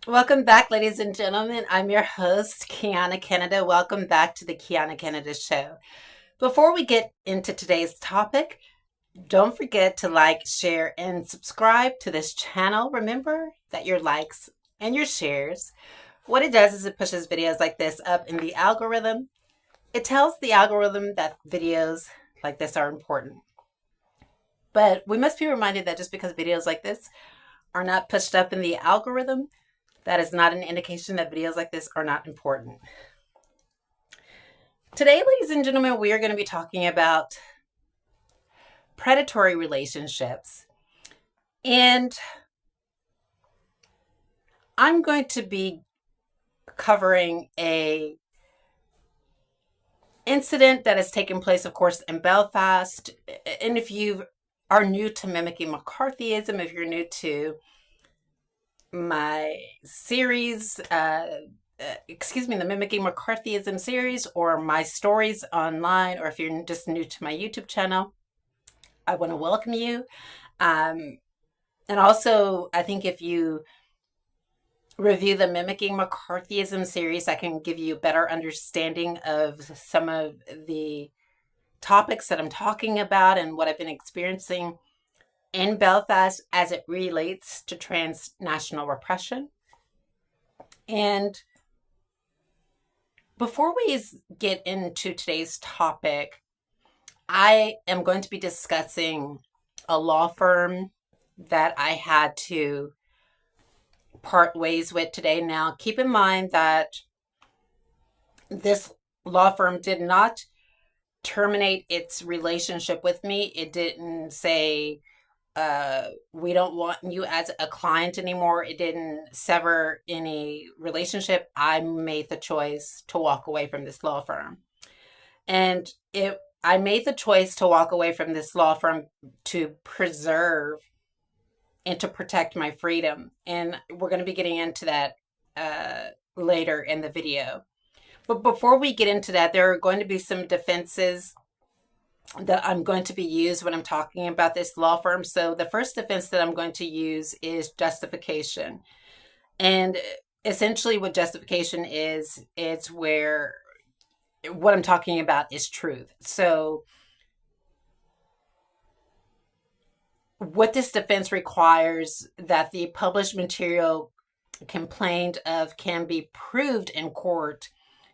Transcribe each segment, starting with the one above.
Welcome back, ladies and gentlemen. I'm your host, Kiana Canada. Welcome back to the Kiana Canada Show. Before we get into today's topic, don't forget to like, share, and subscribe to this channel. Remember that your likes and your shares, what it does is it pushes videos like this up in the algorithm. It tells the algorithm that videos like this are important. But we must be reminded that just because videos like this are not pushed up in the algorithm, that is not an indication that videos like this are not important. Today, ladies and gentlemen, we are going to be talking about predatory relationships. And I'm going to be covering a incident that has taken place, of course, in Belfast. And if you are new to mimicking McCarthyism, if you're new to my series, the Mimicking McCarthyism series, or my stories online, or if you're just new to my YouTube channel, I want to welcome you. And also, I think if you review the Mimicking McCarthyism series, I can give you a better understanding of some of the topics that I'm talking about and what I've been experiencing in Belfast as it relates to transnational repression. And before we get into today's topic, I am going to be discussing a law firm that I had to part ways with today. Now, keep in mind that this law firm did not terminate its relationship with me. It didn't say, we don't want you as a client anymore. It didn't sever any relationship. I made the choice to walk away from this law firm. And I made the choice to walk away from this law firm to preserve and to protect my freedom. And we're going to be getting into that later in the video. But before we get into that, there are going to be some defenses that I'm going to be used when I'm talking about this law firm. So the first defense that I'm going to use is justification. And essentially what justification is, it's where what I'm talking about is truth. So what this defense requires that the published material complained of can be proved in court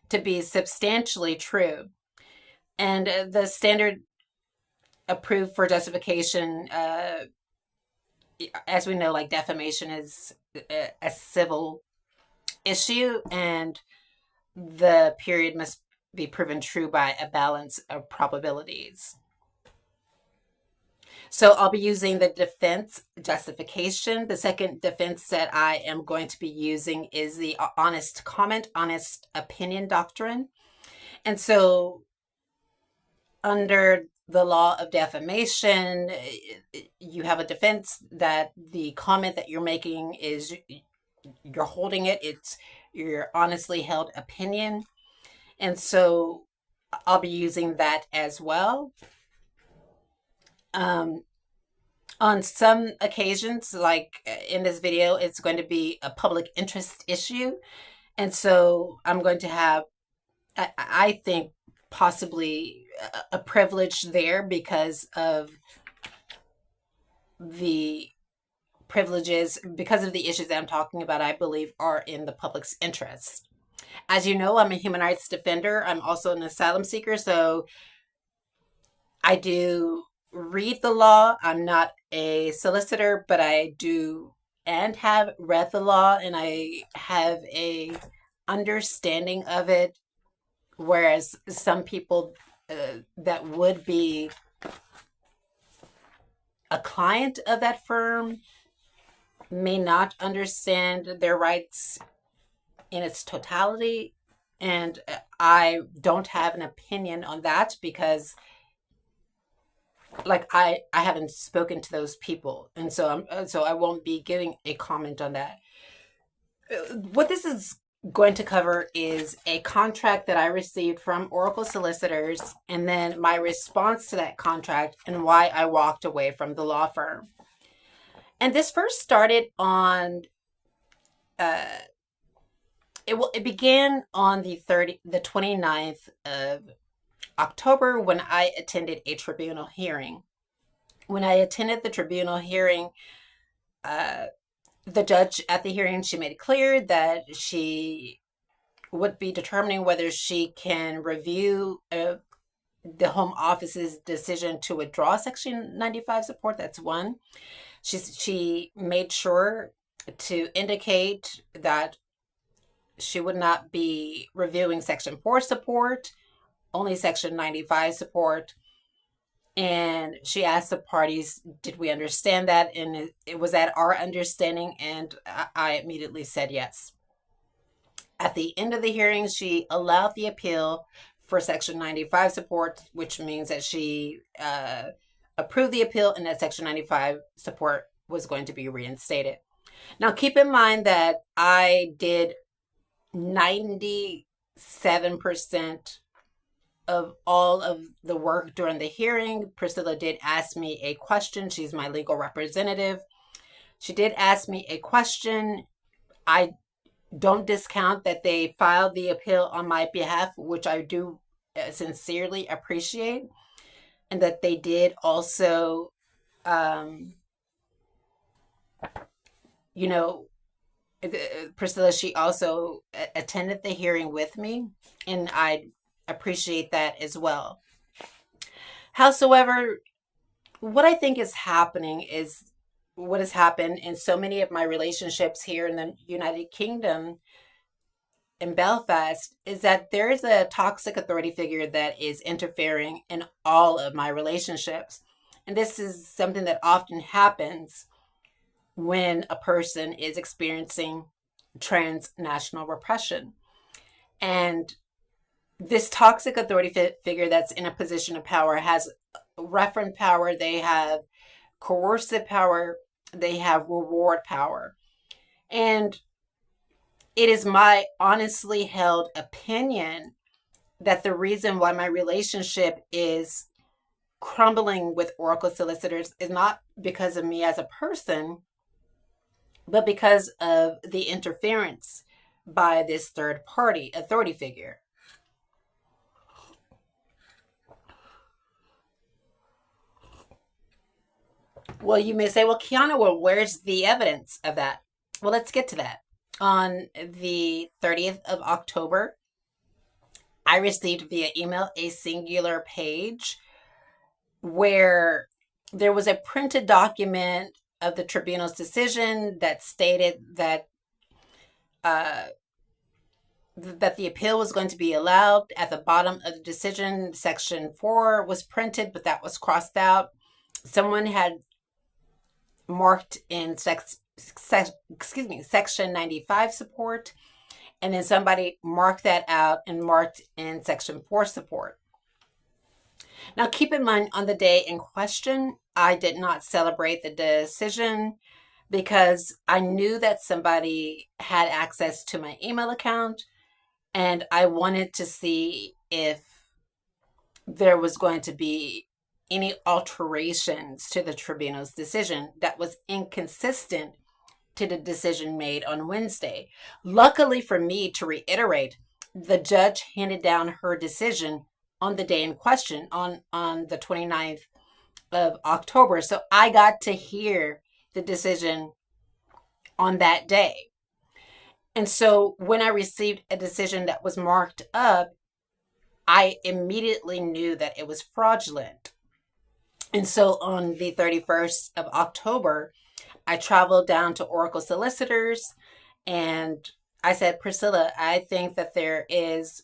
to be substantially true. And the standard approved for justification, as we know, like defamation is a civil issue, and the period must be proven true by a balance of probabilities. So I'll be using the defense justification. The second defense that I am going to be using is the honest comment, honest opinion doctrine. And so under the law of defamation, you have a defense that the comment that you're making is, you're holding it, it's your honestly held opinion. And so I'll be using that as well. On some occasions, like in this video, it's going to be a public interest issue. And so I'm going to have, I think, possibly a privilege there because of the privileges, because of the issues that I'm talking about, I believe are in the public's interest. As you know, I'm a human rights defender. I'm also an asylum seeker. So I do read the law. I'm not a solicitor, but I do and have read the law, and I have a understanding of it. Whereas some people that would be a client of that firm may not understand their rights in its totality. And I don't have an opinion on that because like I haven't spoken to those people, and so I won't be giving a comment on that. What this is going to cover is a contract that I received from Oracle Solicitors, and then my response to that contract and why I walked away from the law firm. And this first started on it began on the 29th of October when I attended a tribunal hearing. When I attended the tribunal hearing, uh, the judge at the hearing, she made it clear that she would be determining whether she can review the Home Office's decision to withdraw Section 95 support. That's one. She made sure to indicate that she would not be reviewing Section 4 support, only Section 95 support. And she asked the parties, did we understand that? And it was at our understanding, and I immediately said yes. At the end of the hearing, she allowed the appeal for Section 95 support, which means that she approved the appeal and that Section 95 support was going to be reinstated. Now, keep in mind that I did 97% of all of the work during the hearing. Priscilla did ask me a question. She's my legal representative. She did ask me a question. I don't discount that they filed the appeal on my behalf, which I do sincerely appreciate, and that they did also, Priscilla, she also attended the hearing with me, and I appreciate that as well. Howsoever, what I think is happening is what has happened in so many of my relationships here in the United Kingdom, in Belfast, is that there is a toxic authority figure that is interfering in all of my relationships. And this is something that often happens when a person is experiencing transnational repression. And this toxic authority figure that's in a position of power has referent power, they have coercive power, they have reward power. And it is my honestly held opinion that the reason why my relationship is crumbling with Oracle Solicitors is not because of me as a person, but because of the interference by this third party authority figure. Well, you may say, well, Kiana, well, where's the evidence of that? Well, let's get to that. On the 30th of October, I received via email a singular page where there was a printed document of the tribunal's decision that stated that that the appeal was going to be allowed. At the bottom of the decision, Section 4 was printed, but that was crossed out. Someone had marked in Section 95 support, and then somebody marked that out and marked in Section 4 support. Now, keep in mind, on the day in question, I did not celebrate the decision because I knew that somebody had access to my email account, and I wanted to see if there was going to be any alterations to the tribunal's decision that was inconsistent to the decision made on Wednesday. Luckily for me, to reiterate, the judge handed down her decision on the day in question, on the 29th of October. So I got to hear the decision on that day. And so when I received a decision that was marked up, I immediately knew that it was fraudulent. And so on the 31st of October, I traveled down to Oracle Solicitors and I said, Priscilla, I think that there is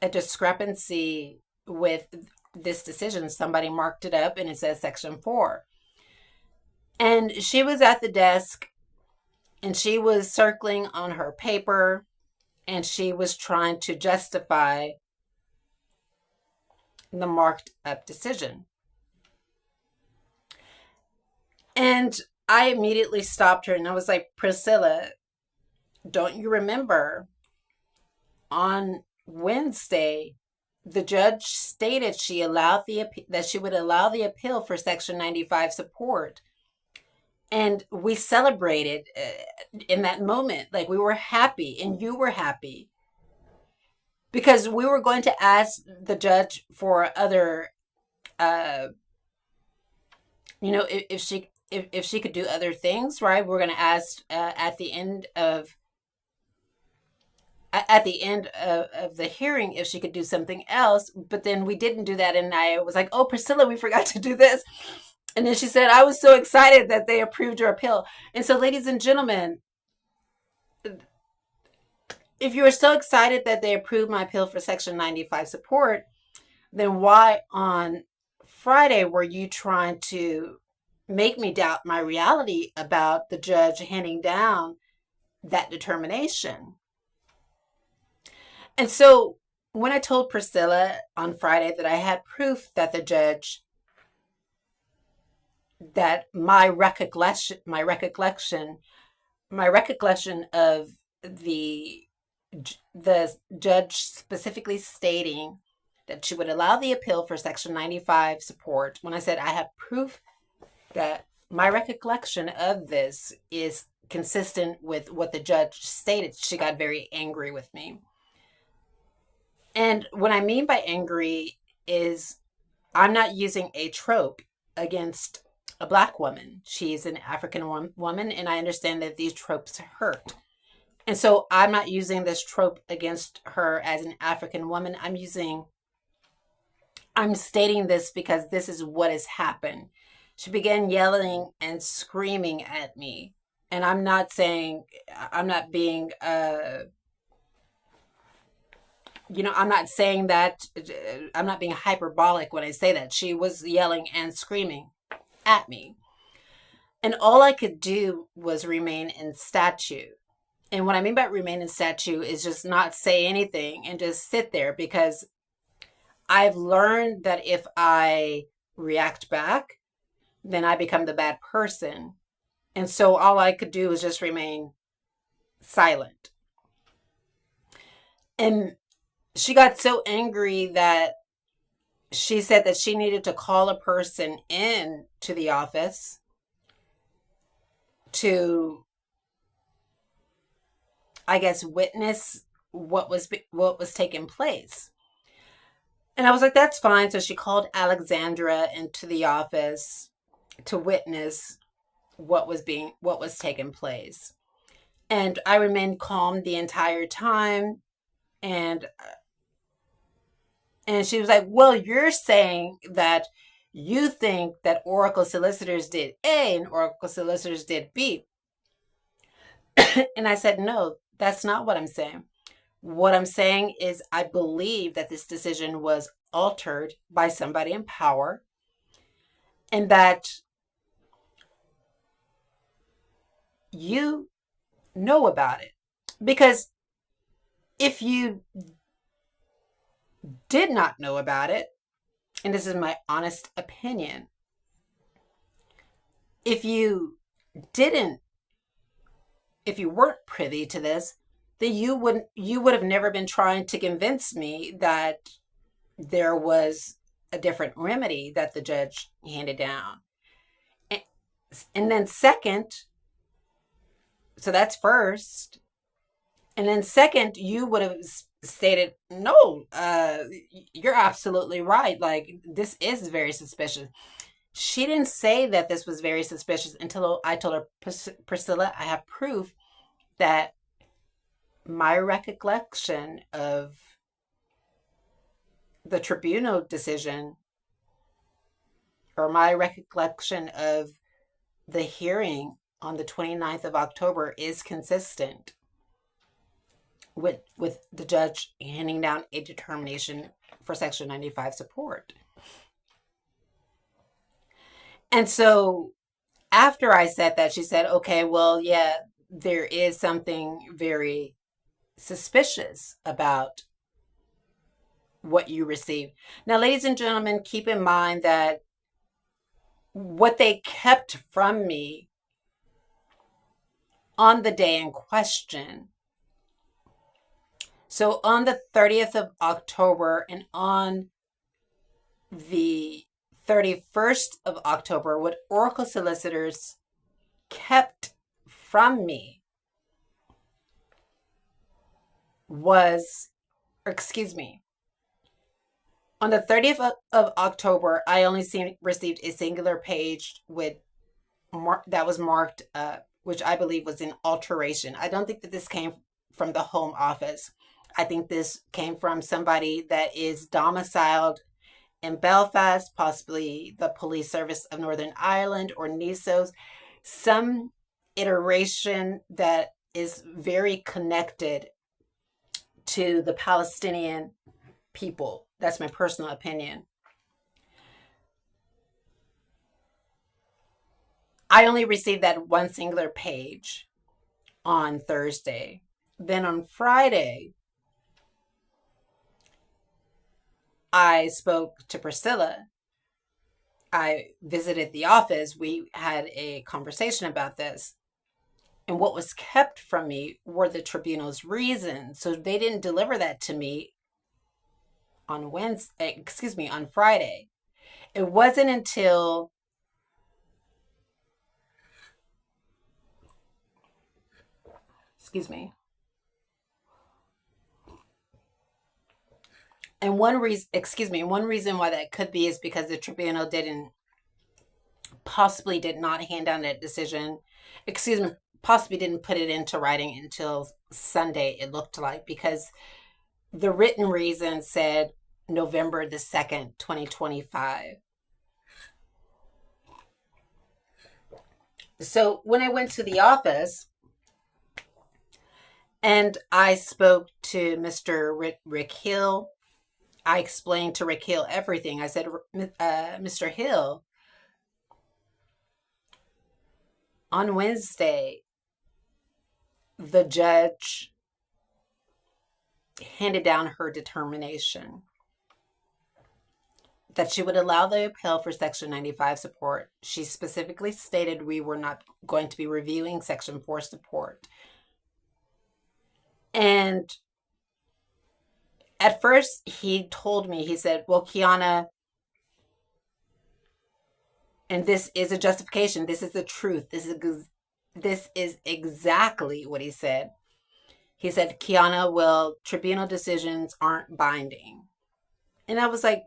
a discrepancy with this decision. Somebody marked it up and it says Section 4. And she was at the desk and she was circling on her paper and she was trying to justify the marked up decision. And I immediately stopped her and I was like, Priscilla, don't you remember on Wednesday, the judge stated she allowed that she would allow the appeal for Section 95 support. And we celebrated in that moment. Like, we were happy and you were happy because we were going to ask the judge for other, uh, if she could do other things, right? We're going to ask at the end of the hearing if she could do something else, but then we didn't do that. And I was like, oh, Priscilla, we forgot to do this. And then she said, I was so excited that they approved your appeal. And so, ladies and gentlemen, if you were so excited that they approved my appeal for Section 95 support, then why on Friday were you trying to make me doubt my reality about the judge handing down that determination? And so when I told Priscilla on Friday that I had proof that the judge, that my recollection of the judge specifically stating that she would allow the appeal for Section 95 support, when I said I have proof that my recollection of this is consistent with what the judge stated, she got very angry with me. And what I mean by angry is I'm not using a trope against a Black woman. She's an African woman, and I understand that these tropes hurt. And so I'm not using this trope against her as an African woman. I'm stating this because this is what has happened. She began yelling and screaming at me. And I'm not saying, I'm not being, I'm not saying that, I'm not being hyperbolic when I say that. She was yelling and screaming at me. And all I could do was remain in statue. And what I mean by remain in statue is just not say anything and just sit there, because I've learned that if I react back, then I become the bad person. And so all I could do was just remain silent. And she got so angry that she said that she needed to call a person in to the office to, I guess, witness what was taking place. And I was like, that's fine. So she called Alexandra into the office to witness what was taking place. And I remained calm the entire time. And she was like, well, you're saying that you think that Oracle Solicitors did A and Oracle Solicitors did B. And I said, no, that's not what I'm saying. What I'm saying is I believe that this decision was altered by somebody in power, and that you know about it. Because if you did not know about it, and this is my honest opinion, if you weren't privy to this, then you would have never been trying to convince me that there was a different remedy that the judge handed down. And then second, so that's first. And then second, you would have stated, no, you're absolutely right. Like, this is very suspicious. She didn't say that this was very suspicious until I told her, Priscilla, I have proof that my recollection of the tribunal decision, or my recollection of the hearing on the 29th of October, is consistent with the judge handing down a determination for Section 95 support. And so after I said that, she said, okay, well, yeah, there is something very suspicious about what you received. Now, ladies and gentlemen, keep in mind that what they kept from me on the day in question, so on the 30th of October and on the 31st of October, what Oracle Solicitors kept from me was, on the 30th of October, I only received a singular page with that was marked, which I believe was an alteration. I don't think that this came from the Home Office. I think this came from somebody that is domiciled in Belfast, possibly the Police Service of Northern Ireland or NISOs, some iteration that is very connected to the Palestinian people. That's my personal opinion. I only received that one singular page on Thursday. Then on Friday, I spoke to Priscilla. I visited the office. We had a conversation about this. And what was kept from me were the tribunal's reasons. So they didn't deliver that to me on on Friday. It wasn't until and one reason why that could be is because the tribunal did not hand down that decision. Possibly didn't put it into writing until Sunday, it looked like, because the written reason said November the 2nd, 2025. So when I went to the office and I spoke to Mr. Rick Hill, I explained to Rick Hill everything. I said, Mr. Hill, on Wednesday, the judge handed down her determination that she would allow the appeal for Section 95 support. She specifically stated we were not going to be reviewing Section 4 support. And at first he told me, he said, well, Kiana, and this is a justification, this is the truth, this is exactly what he said. He said, Kiana, well, tribunal decisions aren't binding. And I was like,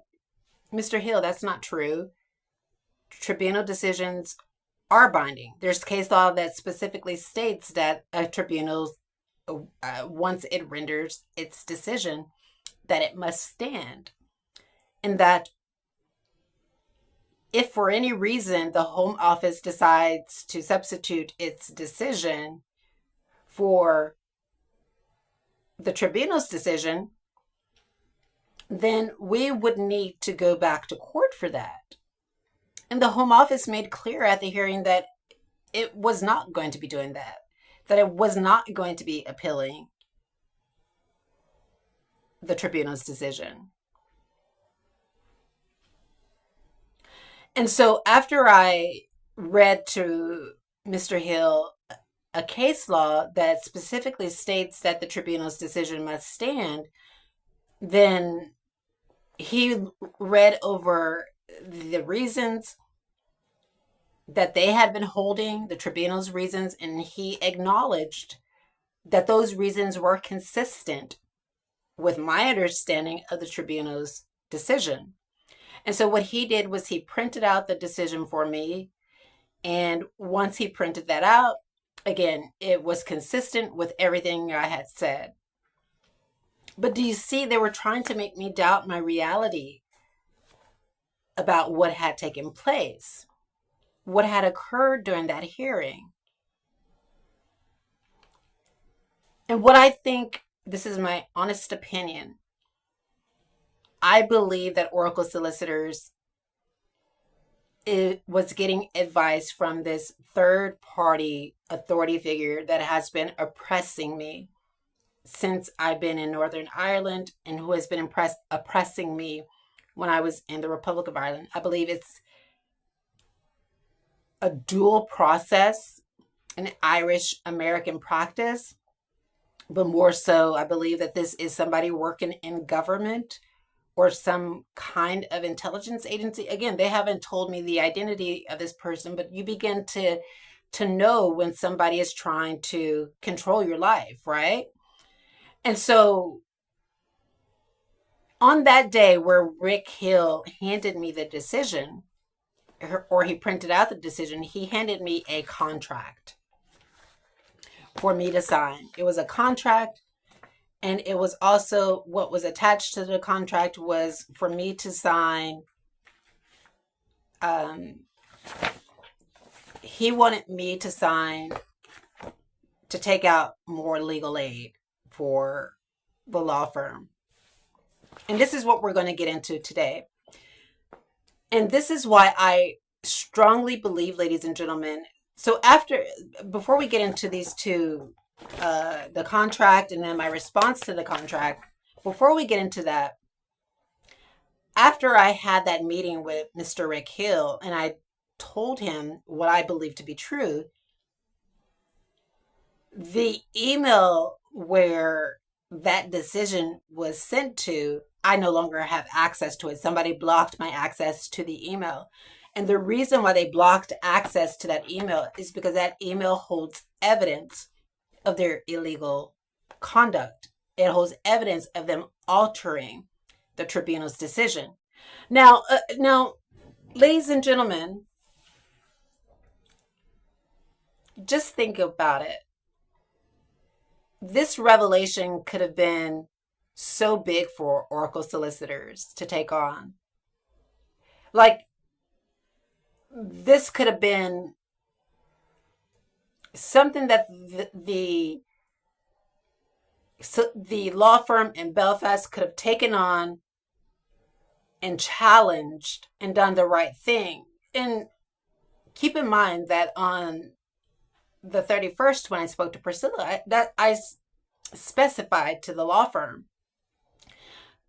Mr. Hill, that's not true. Tribunal decisions are binding. There's case law that specifically states that a tribunal, once it renders its decision, that it must stand. And that if for any reason the Home Office decides to substitute its decision for the tribunal's decision, then we would need to go back to court for that. And the Home Office made clear at the hearing that it was not going to be doing that it was not going to be appealing the tribunal's decision. And so after I read to Mr. Hill a case law that specifically states that the tribunal's decision must stand, then he read over the reasons that they had been holding, the tribunal's reasons, and he acknowledged that those reasons were consistent with my understanding of the tribunal's decision. And so what he did was he printed out the decision for me. And once he printed that out, again, it was consistent with everything I had said. But do you see, they were trying to make me doubt my reality about what had taken place, what had occurred during that hearing. And what I think, this is my honest opinion, I believe that Oracle Solicitors was getting advice from this third-party authority figure that has been oppressing me since I've been in Northern Ireland, and who has been oppressing me when I was in the Republic of Ireland. I believe it's a dual process, an Irish-American practice, but more so, I believe that this is somebody working in government or some kind of intelligence agency. Again, they haven't told me the identity of this person, but you begin to to know when somebody is trying to control your life, right? And so on that day where Rick Hill handed me the decision, or he printed out the decision, he handed me a contract for me to sign. It was a contract, and it was also, what was attached to the contract was for me to sign. He wanted me to sign to take out more legal aid for the law firm. And this is what we're going to get into today. And this is why I strongly believe, ladies and gentlemen, so before we get into these two, the contract and then my response to the contract, before we get into that, after I had that meeting with Mr. Rick Hill and I told him what I believe to be true, the email where that decision was sent to, I no longer have access to it. Somebody blocked my access to the email. And the reason why they blocked access to that email is because that email holds evidence of their illegal conduct. It holds evidence of them altering the tribunal's decision. Now, ladies and gentlemen, just think about it. This revelation could have been so big for Oracle Solicitors to take on. Like, this could have been something that the law firm in Belfast could have taken on and challenged and done the right thing. And keep in mind that on the 31st, when I spoke to Priscilla, I specified to the law firm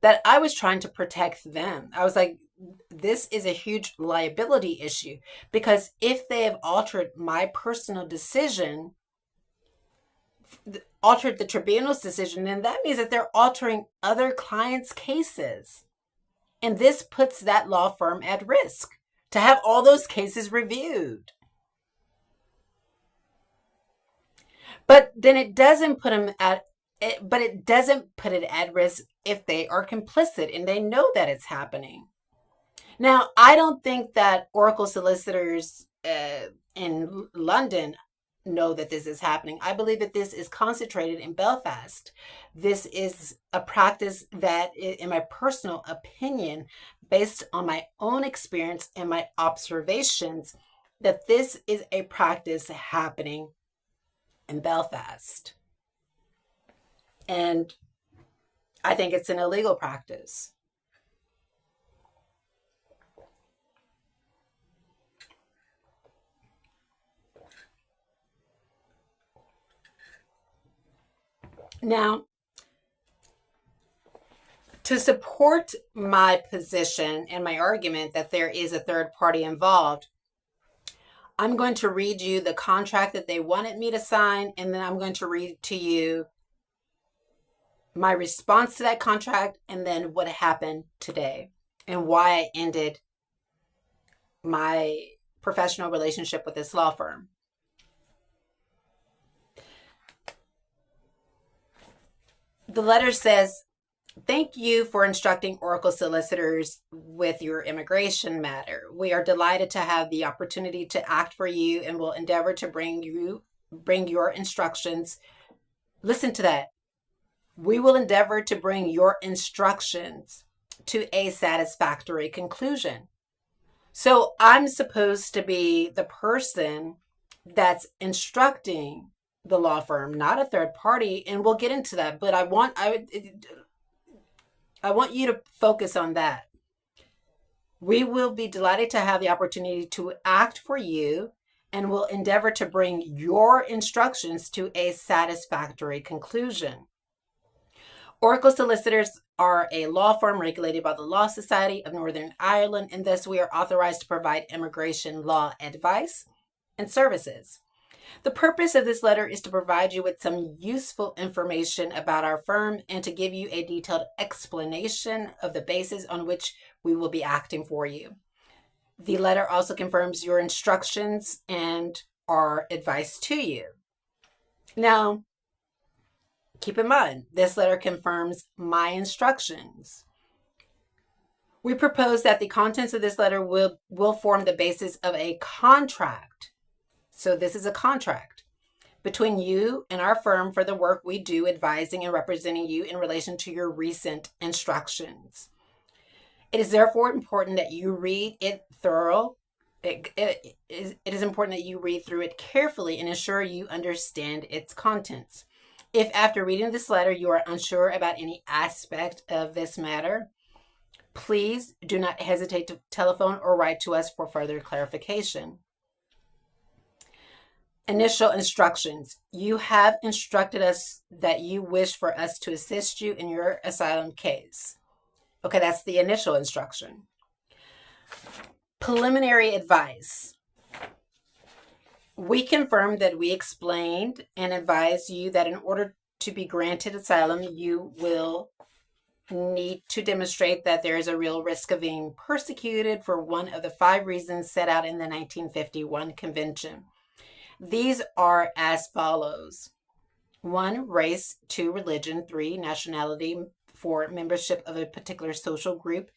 that I was trying to protect them. I was like, this is a huge liability issue, because if they have altered my personal decision, altered the tribunal's decision, then that means that they're altering other clients' cases. And this puts that law firm at risk to have all those cases reviewed. But then it doesn't put them at but it doesn't put it at risk if they are complicit and they know that it's happening. Now, I don't think that Oracle Solicitors in London know that this is happening. I believe that this is concentrated in Belfast. This is a practice that, in my personal opinion, based on my own experience and my observations, that this is a practice happening in Belfast. And I think it's an illegal practice. Now, to support my position and my argument that there is a third party involved, I'm going to read you the contract that they wanted me to sign, and then I'm going to read to you my response to that contract, and then what happened today and why I ended my professional relationship with this law firm. The letter says, "Thank you for instructing Oracle Solicitors with your immigration matter. We are delighted to have the opportunity to act for you and will endeavor to bring your instructions." Listen to that. "We will endeavor to bring your instructions to a satisfactory conclusion." So I'm supposed to be the person that's instructing the law firm, not a third party, and we'll get into that. But I want you to focus on that. "We will be delighted to have the opportunity to act for you and will endeavor to bring your instructions to a satisfactory conclusion. Oracle Solicitors are a law firm regulated by the Law Society of Northern Ireland, and thus we are authorized to provide immigration law advice and services. The purpose of this letter is to provide you with some useful information about our firm and to give you a detailed explanation of the basis on which we will be acting for you. The letter also confirms your instructions and our advice to you. Now, keep in mind, this letter confirms my instructions. We propose that the contents of this letter will form the basis of a contract. So this is a contract between you and our firm for the work we do advising and representing you in relation to your recent instructions. It is therefore important that you read it thorough. It is important that you read through it carefully and ensure you understand its contents. If after reading this letter you are unsure about any aspect of this matter, please do not hesitate to telephone or write to us for further clarification. Initial instructions. You have instructed us that you wish for us to assist you in your asylum case. Okay, that's the initial instruction. Preliminary advice. We confirm that we explained and advised you that in order to be granted asylum, you will need to demonstrate that there is a real risk of being persecuted for one of the 5 reasons set out in the 1951 Convention. These are as follows. 1, race. 2, religion. 3, nationality. 4, membership of a particular social group.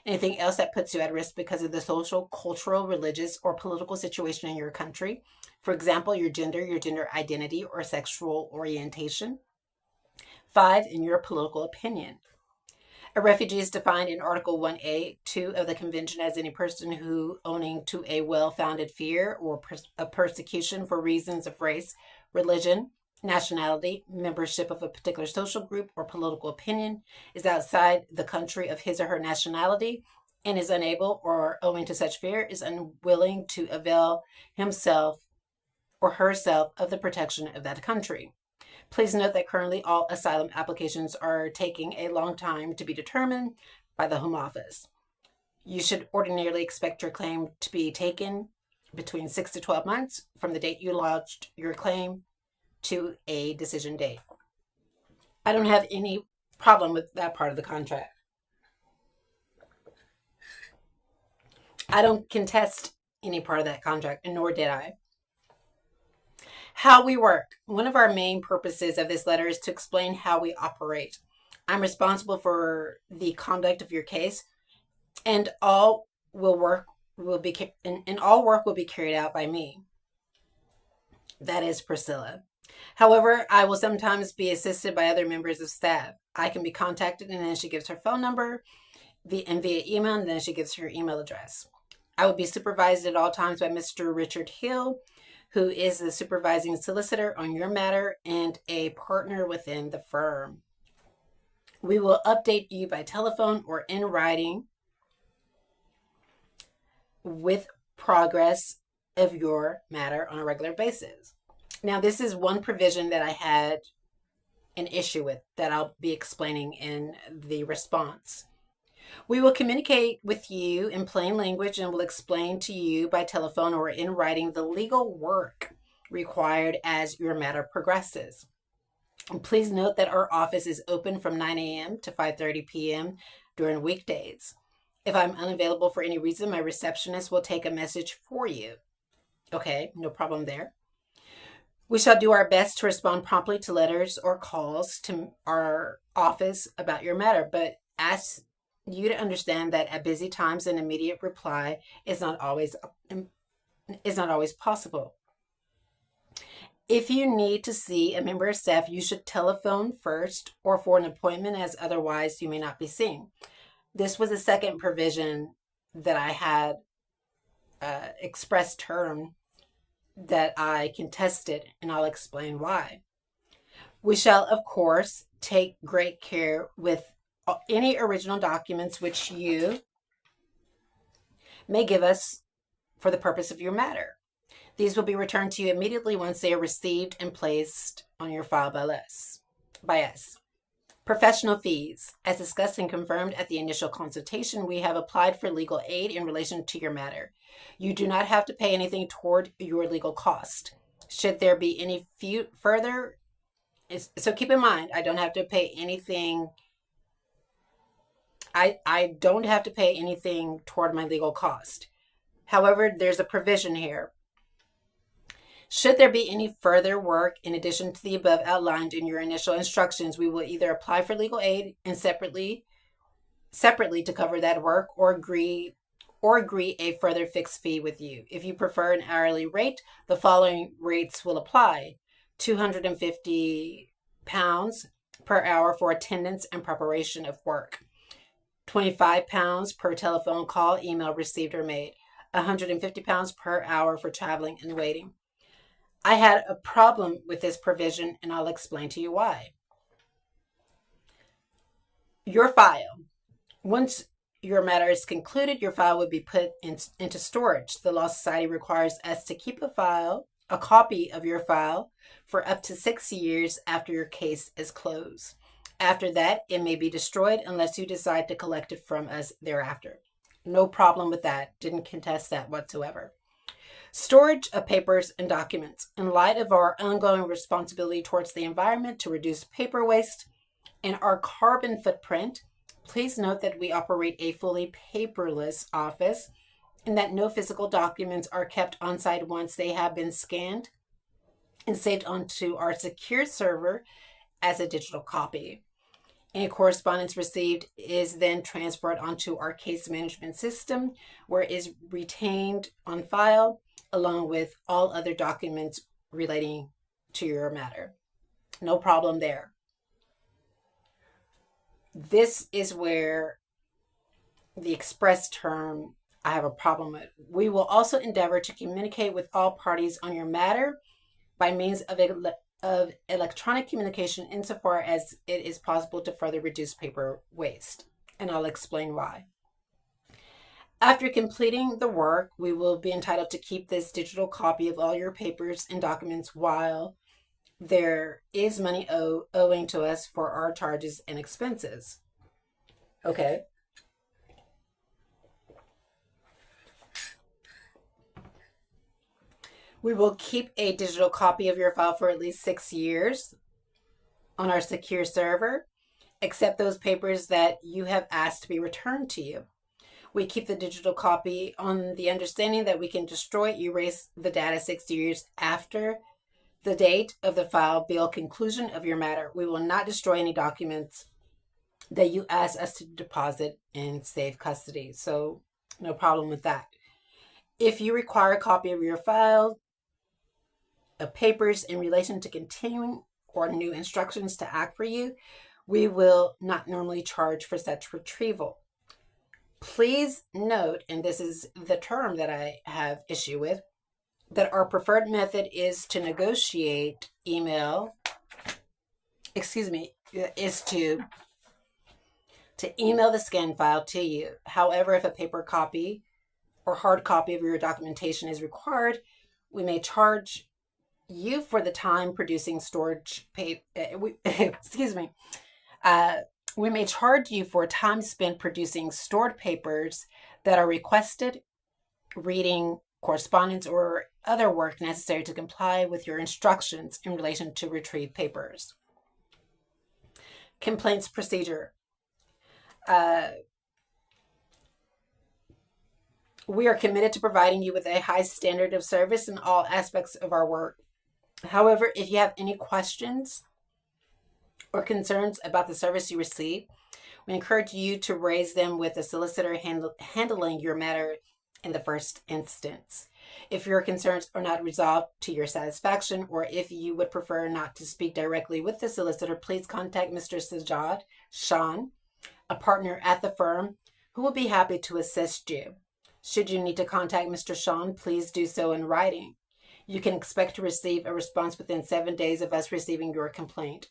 Anything else that puts you at risk because of the social, cultural, religious, or political situation in your country. For example, your gender identity, or sexual orientation. 5, in your political opinion. A refugee is defined in Article 1A.2 of the Convention as any person who, owing to a well-founded fear or of persecution for reasons of race, religion, nationality, membership of a particular social group, or political opinion, is outside the country of his or her nationality and is unable, or owing to such fear, is unwilling to avail himself or herself of the protection of that country. Please note that currently all asylum applications are taking a long time to be determined by the Home Office. You should ordinarily expect your claim to be taken between 6 to 12 months from the date you lodged your claim to a decision date. I don't have any problem with that part of the contract. I don't contest any part of that contract, and nor did I. How we work. One of our main purposes of this letter is to explain how we operate. I'm responsible for the conduct of your case, and all work will be carried out by me. That is Priscilla. However, I will sometimes be assisted by other members of staff. I can be contacted, and then she gives her phone number via email, and then she gives her email address. I will be supervised at all times by Mr. Richard Hill, who is the supervising solicitor on your matter and a partner within the firm. We will update you by telephone or in writing with progress of your matter on a regular basis. Now, this is one provision that I had an issue with that I'll be explaining in the response. We will communicate with you in plain language and will explain to you by telephone or in writing the legal work required as your matter progresses. And please note that our office is open from 9 a.m. to 5:30 p.m. during weekdays. If I'm unavailable for any reason, my receptionist will take a message for you. Okay, no problem there. We shall do our best to respond promptly to letters or calls to our office about your matter, but ask you to understand that at busy times an immediate reply is not always possible. If you need to see a member of staff, you should telephone first or for an appointment, as otherwise you may not be seen. This was the second provision that I had expressed term that I contested, and I'll explain why. We shall, of course, take great care with any original documents which you may give us for the purpose of your matter. These will be returned to you immediately once they are received and placed on your file by us. Professional fees. As discussed and confirmed at the initial consultation, we have applied for legal aid in relation to your matter. You do not have to pay anything toward your legal cost. Should there be any further, so keep in mind, I don't have to pay anything. I don't have to pay anything toward my legal cost. However, there's a provision here. Should there be any further work in addition to the above outlined in your initial instructions, we will either apply for legal aid and separately to cover that work, or agree a further fixed fee with you. If you prefer an hourly rate, the following rates will apply: £250 per hour for attendance and preparation of work, £25 per telephone call, email received or made, £150 per hour for traveling and waiting. I had a problem with this provision, and I'll explain to you why. Your file. Once your matter is concluded, your file would be put into storage. The Law Society requires us to keep a copy of your file, for up to 6 years after your case is closed. After that, it may be destroyed unless you decide to collect it from us thereafter. No problem with that. Didn't contest that whatsoever. Storage of papers and documents. In light of our ongoing responsibility towards the environment to reduce paper waste and our carbon footprint, please note that we operate a fully paperless office and that no physical documents are kept on site once they have been scanned and saved onto our secure server as a digital copy. Any correspondence received is then transferred onto our case management system, where it is retained on file along with all other documents relating to your matter. No problem there. This is where the express term I have a problem with. We will also endeavor to communicate with all parties on your matter by means of electronic communication insofar as it is possible to further reduce paper waste. And I'll explain why. After completing the work, we will be entitled to keep this digital copy of all your papers and documents while there is money owing to us for our charges and expenses. Okay. We will keep a digital copy of your file for at least 6 years on our secure server, except those papers that you have asked to be returned to you. We keep the digital copy on the understanding that we can erase the data 6 years after the date of the file bill conclusion of your matter. We will not destroy any documents that you ask us to deposit in safe custody. So no problem with that. If you require a copy of your file of papers in relation to continuing or new instructions to act for you, we will not normally charge for such retrieval. Please note, and this is the term that I have issue with, that our preferred method is to negotiate is to email the scan file to you. However, if a paper copy or hard copy of your documentation is required, we may charge you for the time producing storage we may charge you for time spent producing stored papers that are requested, reading correspondence, or other work necessary to comply with your instructions in relation to retrieve papers. Complaints procedure. We are committed to providing you with a high standard of service in all aspects of our work. However, if you have any questions or concerns about the service you receive, we encourage you to raise them with the solicitor handling your matter in the first instance. If your concerns are not resolved to your satisfaction, or if you would prefer not to speak directly with the solicitor, please contact Mr. Sajjad Shan, a partner at the firm, who will be happy to assist you. Should you need to contact Mr. Shan, please do so in writing. You can expect to receive a response within 7 days of us receiving your complaint.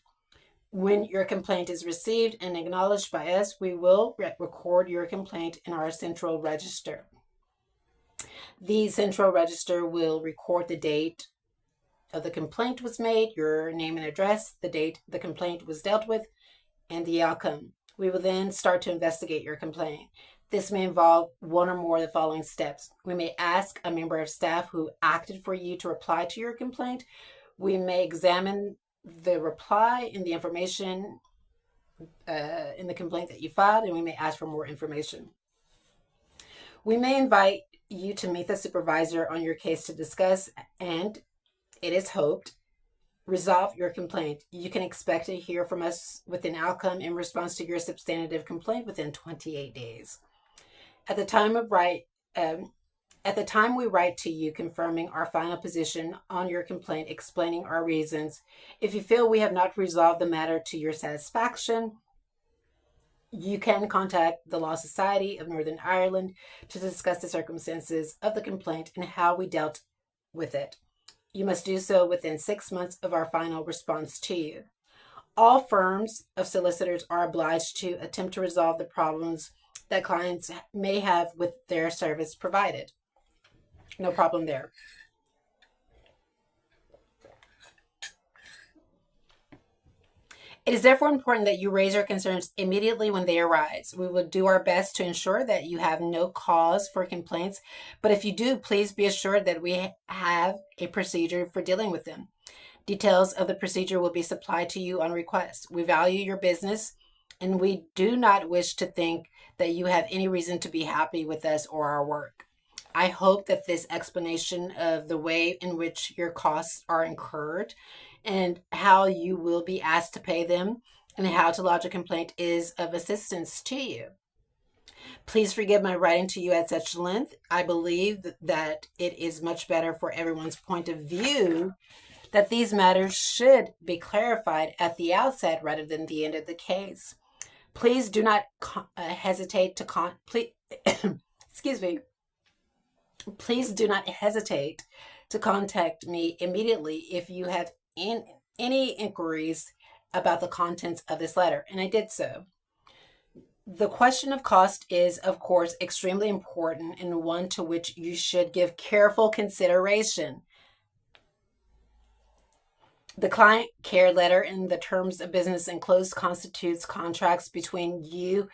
When your complaint is received and acknowledged by us, we will record your complaint in our central register. The central register will record the date of the complaint was made, your name and address, the date the complaint was dealt with, and the outcome. We will then start to investigate your complaint. This may involve one or more of the following steps. We may ask a member of staff who acted for you to reply to your complaint. We may examine the reply and the information in the complaint that you filed, and we may ask for more information. We may invite you to meet the supervisor on your case to discuss and it is hoped, resolve your complaint. You can expect to hear from us with an outcome in response to your substantive complaint within 28 days. At the time of at the time we write to you confirming our final position on your complaint, explaining our reasons, if you feel we have not resolved the matter to your satisfaction, you can contact the Law Society of Northern Ireland to discuss the circumstances of the complaint and how we dealt with it. You must do so within 6 months of our final response to you. All firms of solicitors are obliged to attempt to resolve the problems that clients may have with their service provided. No problem there. It is therefore important that you raise your concerns immediately when they arise. We will do our best to ensure that you have no cause for complaints, but if you do, please be assured that we have a procedure for dealing with them. Details of the procedure will be supplied to you on request. We value your business, and we do not wish to think that you have any reason to be happy with us or our work. I hope that this explanation of the way in which your costs are incurred and how you will be asked to pay them and how to lodge a complaint is of assistance to you. Please forgive my writing to you at such length. I believe that it is much better for everyone's point of view that these matters should be clarified at the outset rather than the end of the case. Please do not hesitate to excuse me. Please do not hesitate to contact me immediately if you have any inquiries about the contents of this letter, and I did so. The question of cost is, of course, extremely important and one to which you should give careful consideration. The client care letter and the terms of business enclosed constitutes contracts between you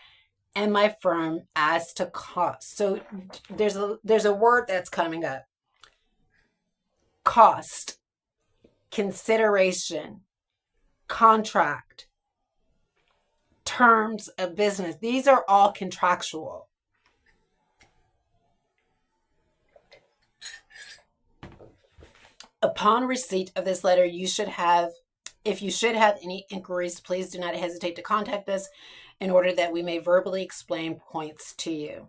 and my firm as to cost. So there's a word that's coming up. Cost, consideration, contract, terms of business. These are all contractual. Upon receipt of this letter, if you should have any inquiries, please do not hesitate to contact us in order that we may verbally explain points to you.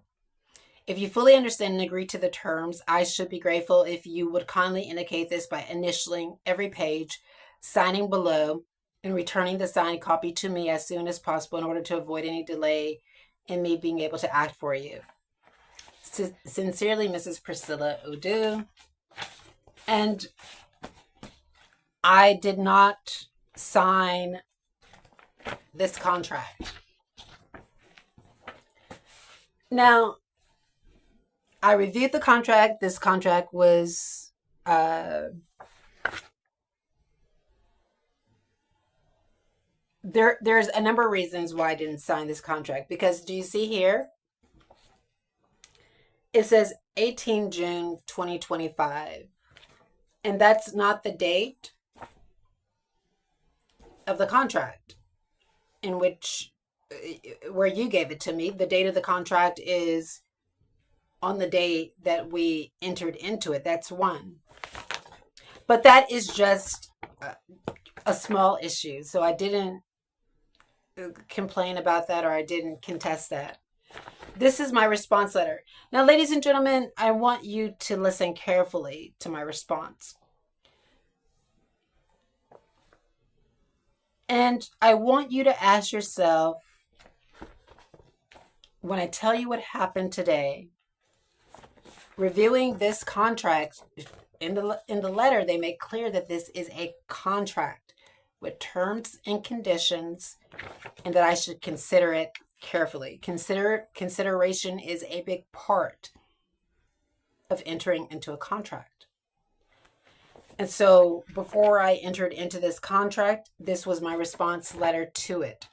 If you fully understand and agree to the terms, I should be grateful if you would kindly indicate this by initialing every page, signing below, and returning the signed copy to me as soon as possible in order to avoid any delay in me being able to act for you. Sincerely, Mrs. Priscilla Udoh. And I did not sign this contract. Now, I reviewed the contract. This contract was there's a number of reasons why I didn't sign this contract, because do you see here? It says 18 June 2025. And that's not the date of the contract in which where you gave it to me. The date of the contract is on the day that we entered into it. That's one. But that is just a small issue. So I didn't complain about that, or I didn't contest that. This is my response letter. Now, ladies and gentlemen, I want you to listen carefully to my response. And I want you to ask yourself, when I tell you what happened today, reviewing this contract, in the letter, they make clear that this is a contract with terms and conditions, and that I should consider it carefully. Consideration is a big part of entering into a contract. And so before I entered into this contract, this was my response letter to it.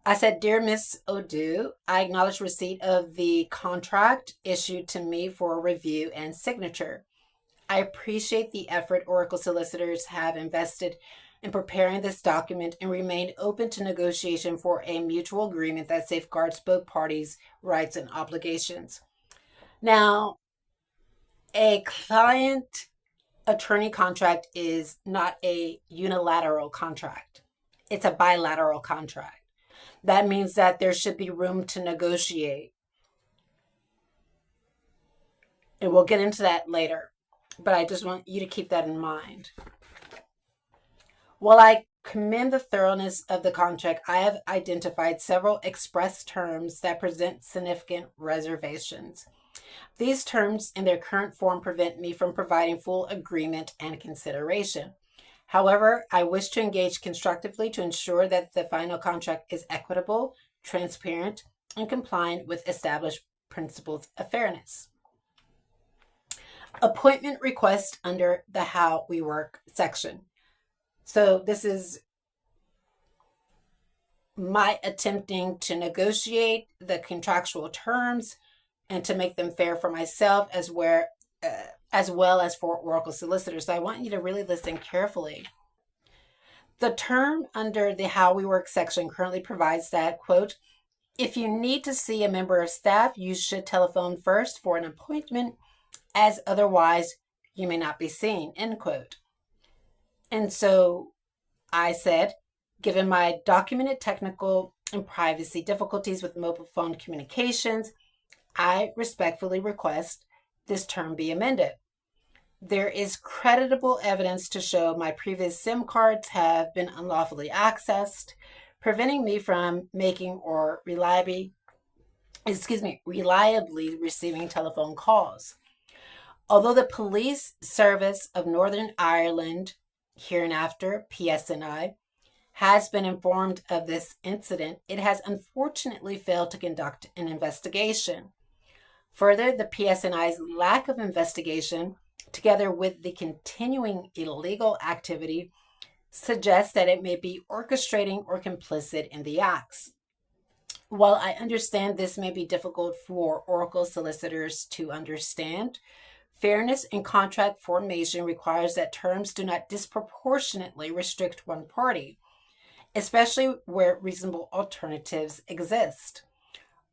I said, Dear Miss Udoh, I acknowledge receipt of the contract issued to me for review and signature. I appreciate the effort Oracle Solicitors have invested in preparing this document and remain open to negotiation for a mutual agreement that safeguards both parties' rights and obligations. Now, A client attorney contract is not a unilateral contract. It's a bilateral contract. That means that there should be room to negotiate. And we'll get into that later. But I just want you to keep that in mind. While I commend the thoroughness of the contract, I have identified several express terms that present significant reservations. These terms in their current form prevent me from providing full agreement and consideration. However, I wish to engage constructively to ensure that the final contract is equitable, transparent, and compliant with established principles of fairness. Appointment request under the How We Work section. So this is my attempting to negotiate the contractual terms and to make them fair for myself as well as for Oracle Solicitors. So I want you to really listen carefully. The term under the How We Work section currently provides that, quote, if you need to see a member of staff, you should telephone first for an appointment, as otherwise you may not be seen, end quote. And so I said, given my documented technical and privacy difficulties with mobile phone communications, I respectfully request this term be amended. There is creditable evidence to show my previous SIM cards have been unlawfully accessed, preventing me from making or reliably receiving telephone calls. Although the Police Service of Northern Ireland, hereinafter PSNI, has been informed of this incident, it has unfortunately failed to conduct an investigation. Further, the PSNI's lack of investigation, together with the continuing illegal activity, suggests that it may be orchestrating or complicit in the acts. While I understand this may be difficult for Oracle solicitors to understand, fairness in contract formation requires that terms do not disproportionately restrict one party, especially where reasonable alternatives exist.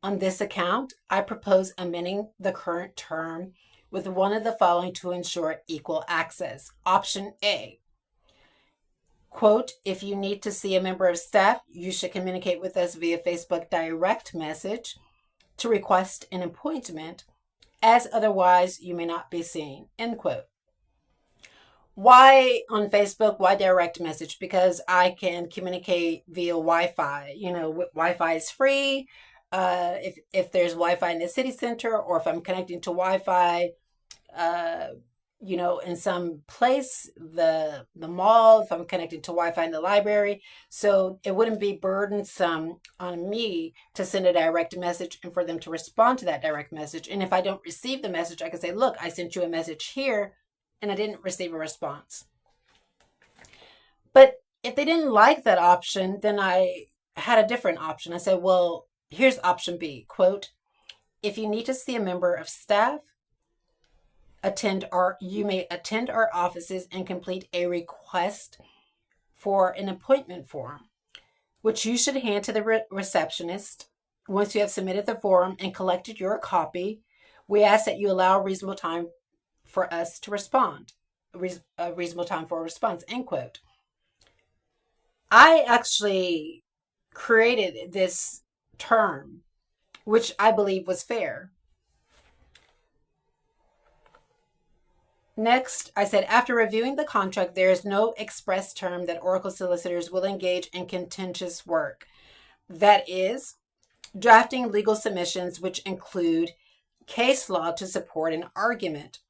On this account, I propose amending the current term with one of the following to ensure equal access. Option A, quote, if you need to see a member of staff, you should communicate with us via Facebook direct message to request an appointment, as otherwise you may not be seen, end quote. Why on Facebook? Why direct message? Because I can communicate via Wi-Fi. Wi-Fi is free. If there's Wi-Fi in the city center, or if I'm connecting to Wi-Fi, in some place, the mall, if I'm connected to Wi-Fi in the library. So it wouldn't be burdensome on me to send a direct message and for them to respond to that direct message. And if I don't receive the message, I can say, look, I sent you a message here and I didn't receive a response. But if they didn't like that option, then I had a different option. I said, well, here's option B, quote, if you need to see a member of staff, you may attend our offices and complete a request for an appointment form, which you should hand to the receptionist. Once you have submitted the form and collected your copy, we ask that you allow a reasonable time for us to respond, a reasonable time for a response, end quote. I actually created this term, which I believe was fair. Next, I said, after reviewing the contract, there is no express term that Oracle solicitors will engage in contentious work. That is, drafting legal submissions which include case law to support an argument.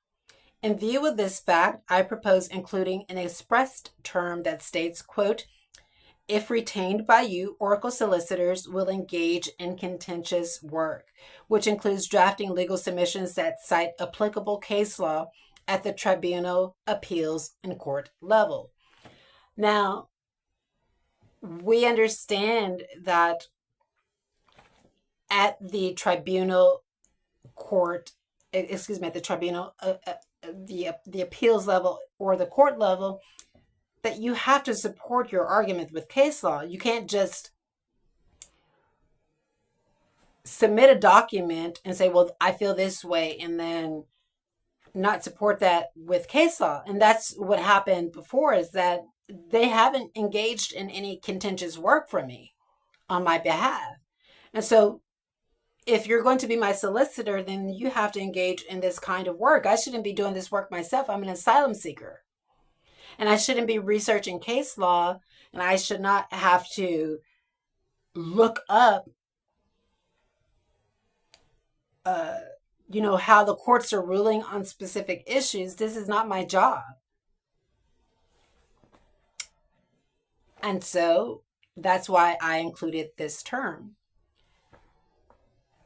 In view of this fact, I propose including an expressed term that states, quote, if retained by you, Oracle solicitors will engage in contentious work, which includes drafting legal submissions that cite applicable case law at the tribunal, appeals, and court level. Now, we understand that at the tribunal court, at the tribunal, the appeals level or the court level, that you have to support your argument with case law. You can't just submit a document and say, well, I feel this way, and then not support that with case law. And that's what happened before, is that they haven't engaged in any contentious work for me on my behalf. And so if you're going to be my solicitor, then you have to engage in this kind of work. I shouldn't be doing this work myself. I'm an asylum seeker. And I shouldn't be researching case law, and I should not have to look up how the courts are ruling on specific issues. This is not my job. And so that's why I included this term.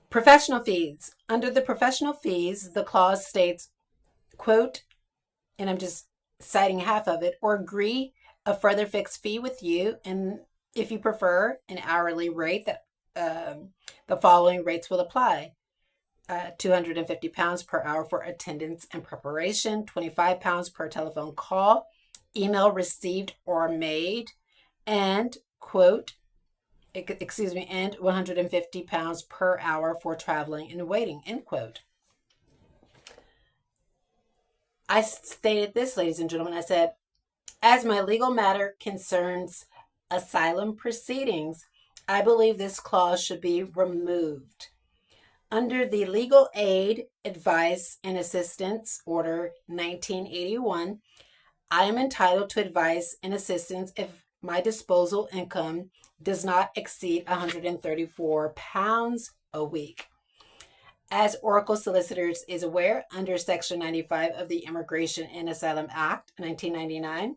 Professional fees. Under the professional fees, the clause states, quote, and I'm just citing half of it, or agree a further fixed fee with you, and if you prefer an hourly rate, that the following rates will apply. £250 per hour for attendance and preparation, £25 per telephone call, email received or made, and quote, and £150 per hour for traveling and waiting, end quote. I stated this, ladies and gentlemen. I said, as my legal matter concerns asylum proceedings, I believe this clause should be removed. Under the Legal Aid, Advice, and Assistance Order 1981, I am entitled to advice and assistance if my disposal income does not exceed £134 a week. As Oracle Solicitors is aware, under Section 95 of the Immigration and Asylum Act 1999,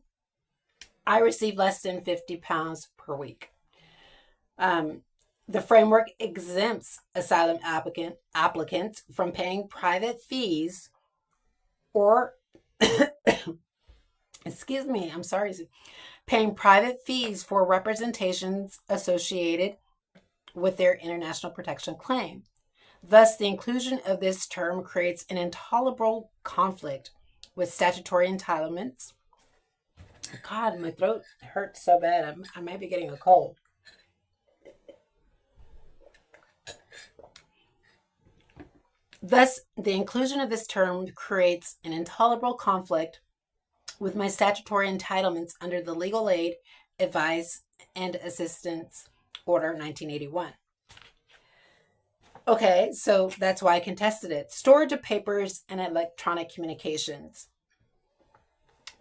I receive less than £50 per week. The framework exempts asylum applicants from paying private fees or, paying private fees for representations associated with their international protection claim. Thus, the inclusion of this term creates an intolerable conflict with statutory entitlements. God, my throat hurts so bad. I might be getting a cold. Thus, the inclusion of this term creates an intolerable conflict with my statutory entitlements under the Legal Aid, Advice, and Assistance Order 1981. Okay, so that's why I contested it. Storage of papers and electronic communications.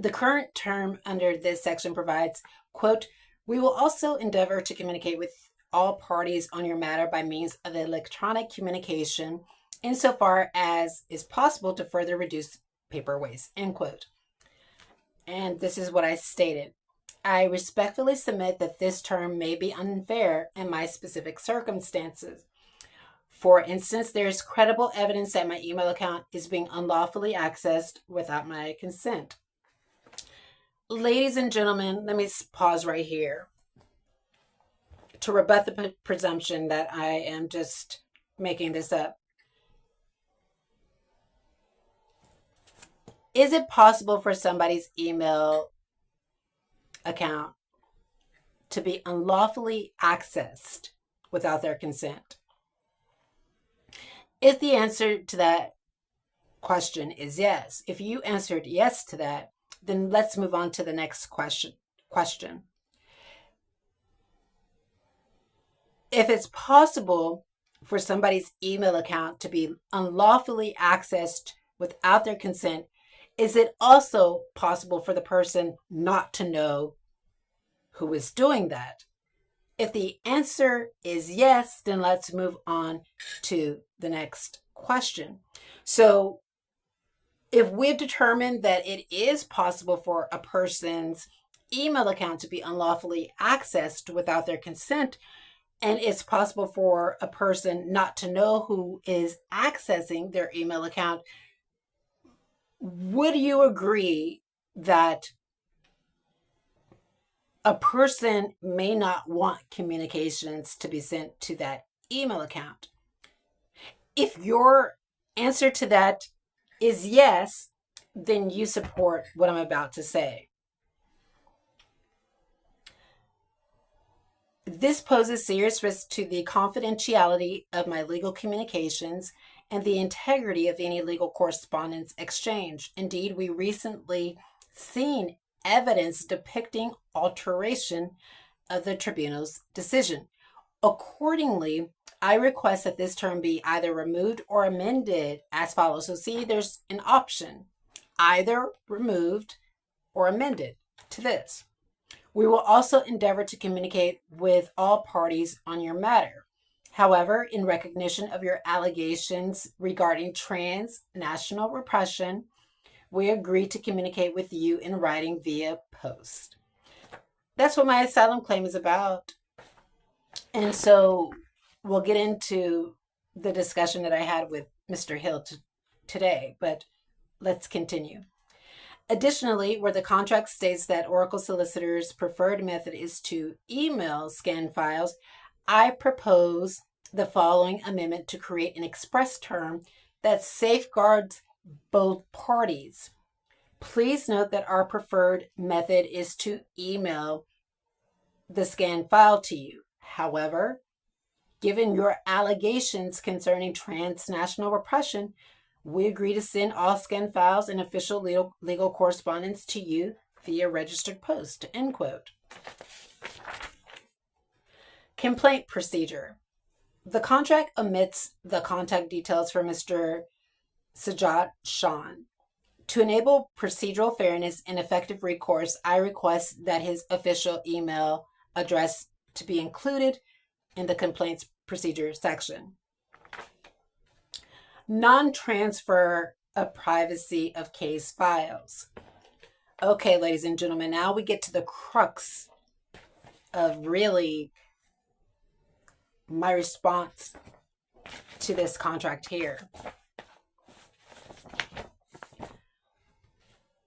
The current term under this section provides, quote, we will also endeavor to communicate with all parties on your matter by means of electronic communication insofar as is possible to further reduce paper waste, end quote. And this is what I stated. I respectfully submit that this term may be unfair in my specific circumstances. For instance, there is credible evidence that my email account is being unlawfully accessed without my consent. Ladies and gentlemen, let me pause right here to rebut the presumption that I am just making this up. Is it possible for somebody's email account to be unlawfully accessed without their consent? If the answer to that question is yes, if you answered yes to that, then let's move on to the next question. If it's possible for somebody's email account to be unlawfully accessed without their consent, is it also possible for the person not to know who is doing that? If the answer is yes, then let's move on to the next question. So if we've determined that it is possible for a person's email account to be unlawfully accessed without their consent, and it's possible for a person not to know who is accessing their email account, would you agree that a person may not want communications to be sent to that email account? If your answer to that is yes, then you support what I'm about to say. This poses serious risk to the confidentiality of my legal communications and the integrity of any legal correspondence exchange. Indeed, we recently seen evidence depicting alteration of the tribunal's decision. Accordingly, I request that this term be either removed or amended as follows. So see, there's an option, either removed or amended to this. We will also endeavor to communicate with all parties on your matter. However, in recognition of your allegations regarding transnational repression, we agree to communicate with you in writing via post. That's what my asylum claim is about. And so we'll get into the discussion that I had with Mr. Hill today, but let's continue. Additionally, where the contract states that Oracle Solicitors' preferred method is to email scan files, I propose the following amendment to create an express term that safeguards both parties. Please note that our preferred method is to email the scan file to you. However, given your allegations concerning transnational repression, we agree to send all scan files and official legal correspondence to you via registered post, end quote. Complaint procedure. The contract omits the contact details for Mr. Sajjad Shan. To enable procedural fairness and effective recourse, I request that his official email address to be included in the complaints procedure section. Non-transfer of privacy of case files. Okay, ladies and gentlemen, now we get to the crux of really my response to this contract here.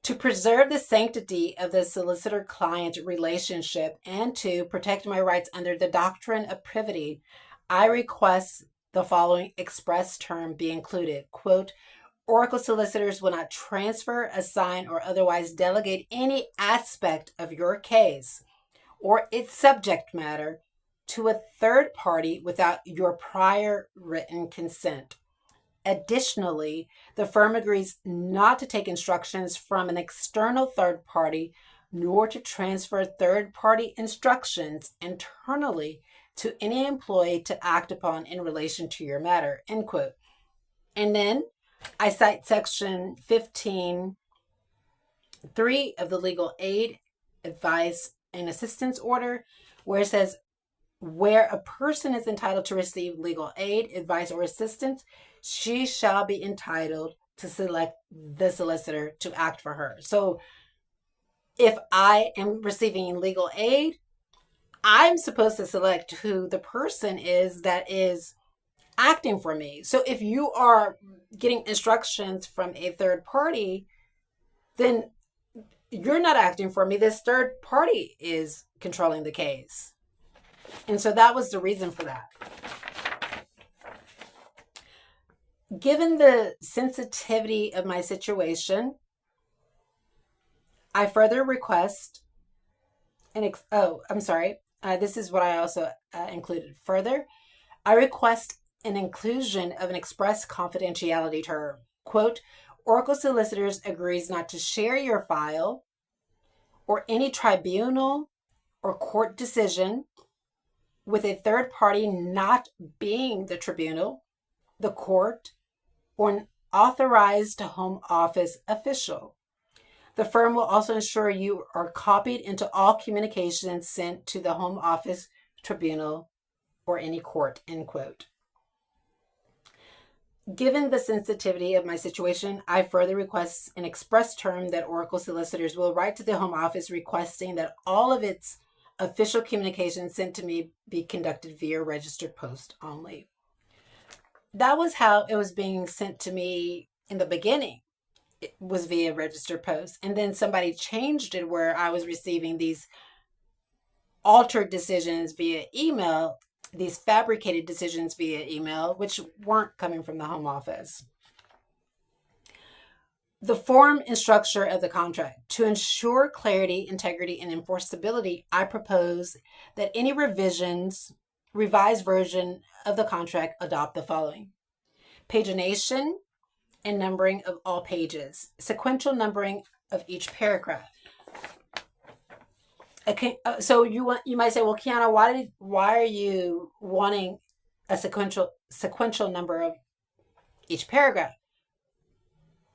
To preserve the sanctity of the solicitor-client relationship and to protect my rights under the Doctrine of Privity, I request the following express term be included. Quote, Oracle Solicitors will not transfer, assign, or otherwise delegate any aspect of your case or its subject matter to a third party without your prior written consent. Additionally, the firm agrees not to take instructions from an external third party, nor to transfer third-party instructions internally to any employee to act upon in relation to your matter, end quote. And then I cite section 15.3 of the Legal Aid, Advice, and Assistance Order, where it says, where a person is entitled to receive legal aid, advice, or assistance, she shall be entitled to select the solicitor to act for her. So if I am receiving legal aid, I'm supposed to select who the person is that is acting for me. So if you are getting instructions from a third party, then you're not acting for me. This third party is controlling the case. And so that was the reason for that. Given the sensitivity of my situation, I further request this is what I also included. Further, I request an inclusion of an express confidentiality term. Quote, Oracle Solicitors agrees not to share your file or any tribunal or court decision with a third party not being the tribunal, the court, or an authorized home office official. The firm will also ensure you are copied into all communications sent to the home office, tribunal, or any court, end quote. Given the sensitivity of my situation, I further request an express term that Oracle Solicitors will write to the home office requesting that all of its official communications sent to me be conducted via registered post only. That was how it was being sent to me in the beginning. It was via registered post. And then somebody changed it where I was receiving these altered decisions via email, these fabricated decisions via email, which weren't coming from the home office. The form and structure of the contract. To ensure clarity, integrity, and enforceability, I propose that any revised version of the contract adopt the following. pagination and numbering of all pages, sequential numbering of each paragraph. Okay, so you might say, well, Kiana, why are you wanting a sequential number of each paragraph?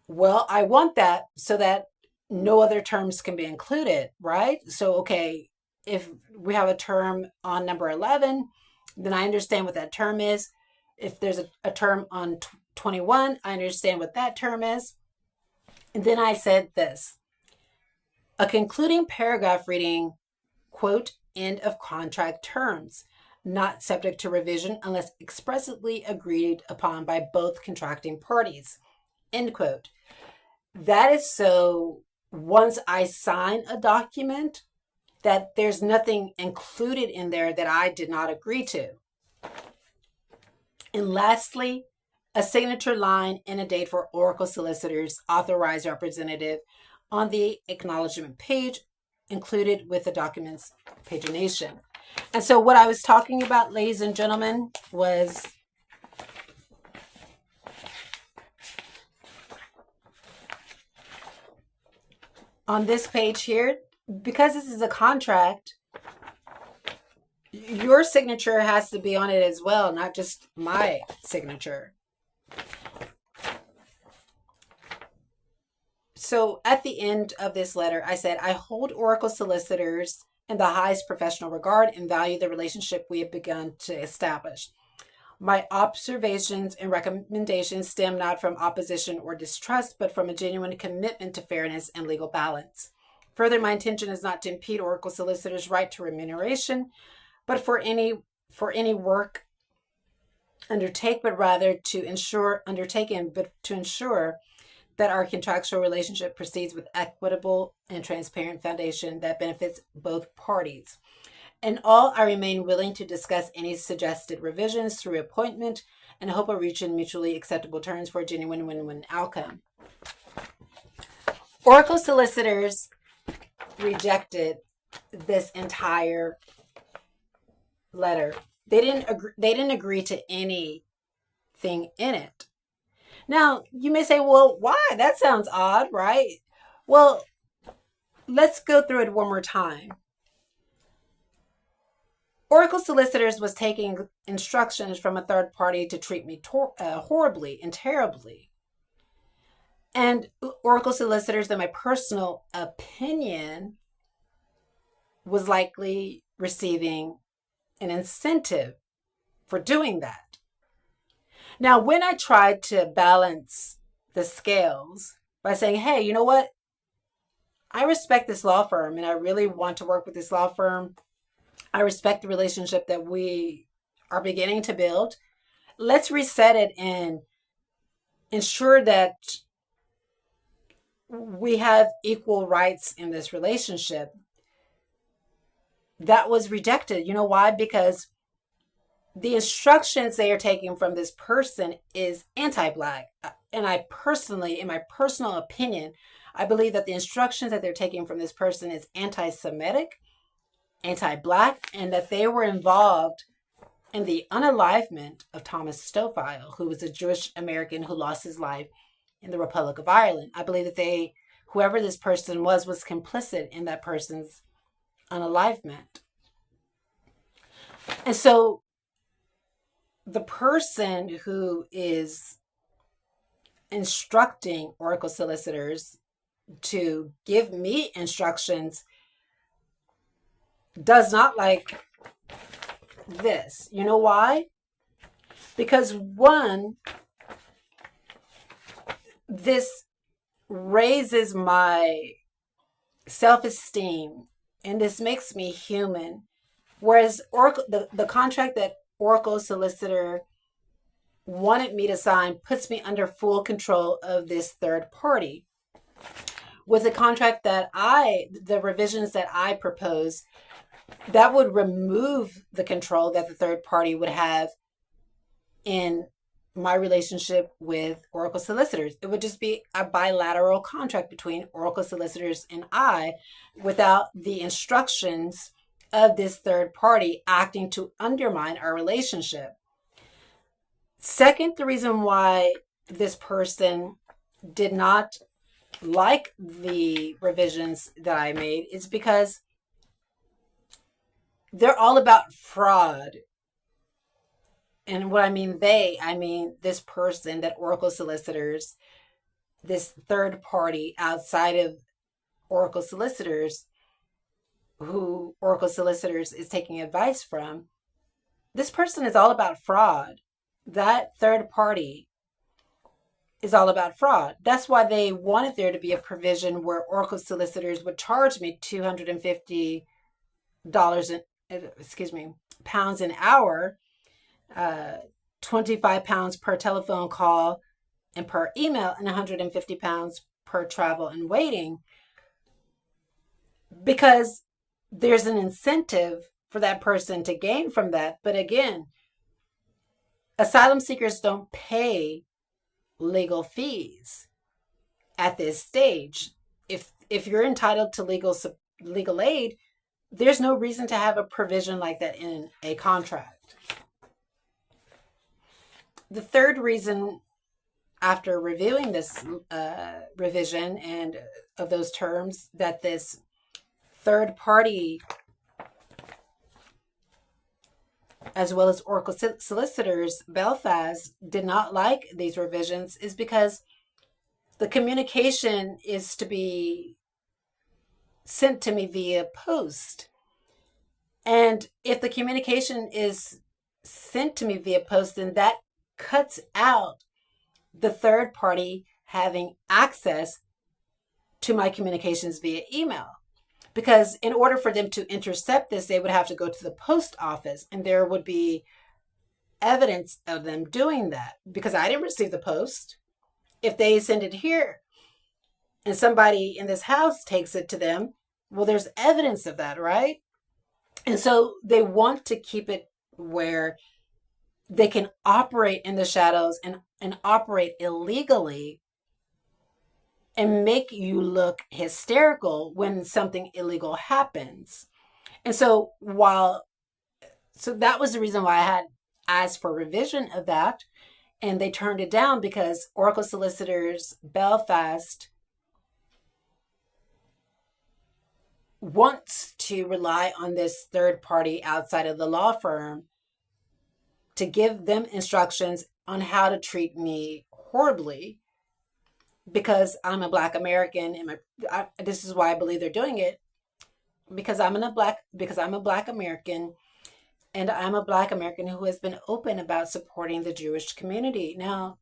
Well, I want that so that no other terms can be included, right? So, okay, if we have a term on number 11, then I understand what that term is. If there's a term on 21, I understand what that term is. And then I said this, a concluding paragraph reading, quote, end of contract terms, not subject to revision unless expressly agreed upon by both contracting parties, end quote. That is so once I sign a document that there's nothing included in there that I did not agree to. And lastly, a signature line and a date for Oracle Solicitors authorized representative on the acknowledgement page included with the document's pagination. And so what I was talking about, ladies and gentlemen, was on this page here, because this is a contract, your signature has to be on it as well, not just my signature. So at the end of this letter, I said, I hold Oracle Solicitors in the highest professional regard and value the relationship we have begun to establish. My observations and recommendations stem not from opposition or distrust, but from a genuine commitment to fairness and legal balance. Further, my intention is not to impede Oracle Solicitors' right to remuneration, but for any work undertaken, but rather to ensure that our contractual relationship proceeds with equitable and transparent foundation that benefits both parties. In all, I remain willing to discuss any suggested revisions through appointment and hope of reaching mutually acceptable terms for a genuine win-win outcome. Oracle Solicitors rejected this entire letter. They didn't agree to anything in it. Now, you may say, well, why? That sounds odd, right? Well, let's go through it one more time. Oracle Solicitors was taking instructions from a third party to treat me horribly and terribly. And Oracle Solicitors, in my personal opinion, was likely receiving an incentive for doing that. Now, when I tried to balance the scales by saying, hey, you know what? I respect this law firm and I really want to work with this law firm. I respect the relationship that we are beginning to build. Let's reset it and ensure that we have equal rights in this relationship. That was rejected. You know why? Because the instructions they are taking from this person is anti-Black. And I personally, in my personal opinion, I believe that the instructions that they're taking from this person is anti-Semitic, anti-Black, and that they were involved in the unalivement of Thomas Stofile, who was a Jewish American who lost his life in the Republic of Ireland. I believe that whoever this person was complicit in that person's unalivement. And so the person who is instructing Oracle Solicitors to give me instructions does not like this. You know why? Because one, this raises my self-esteem and this makes me human. Whereas Oracle, the contract that Oracle Solicitor wanted me to sign puts me under full control of this third party. With the contract that the revisions that I propose, that would remove the control that the third party would have in my relationship with Oracle Solicitors. It would just be a bilateral contract between Oracle Solicitors and I without the instructions of this third party acting to undermine our relationship. Second, the reason why this person did not like the revisions that I made is because they're all about fraud. And what I mean I mean this person, that Oracle Solicitors, this third party outside of Oracle Solicitors, who Oracle Solicitors is taking advice from. This person is all about fraud. That third party is all about fraud. That's why they wanted there to be a provision where Oracle Solicitors would charge me $250 pounds an hour, 25 pounds per telephone call and per email, and 150 pounds per travel and waiting, because there's an incentive for that person to gain from that. But again, asylum seekers don't pay legal fees at this stage. If you're entitled to legal aid, there's no reason to have a provision like that in a contract. The third reason, after reviewing this revision and of those terms, that this third party, as well as Oracle Solicitors, Belfast, did not like these revisions is because the communication is to be sent to me via post. And if the communication is sent to me via post, then that cuts out the third party having access to my communications via email. Because in order for them to intercept this, they would have to go to the post office, and there would be evidence of them doing that, because I didn't receive the post. If they send it here and somebody in this house takes it to them, well, there's evidence of that, right? And so they want to keep it where they can operate in the shadows and operate illegally and make you look hysterical when something illegal happens. And so that was the reason why I had asked for revision of that, and they turned it down because Oracle Solicitors Belfast wants to rely on this third party outside of the law firm to give them instructions on how to treat me horribly, because I'm a Black American, and this is why I believe they're doing it, because I'm a Black American, and I'm a Black American who has been open about supporting the Jewish community. Now,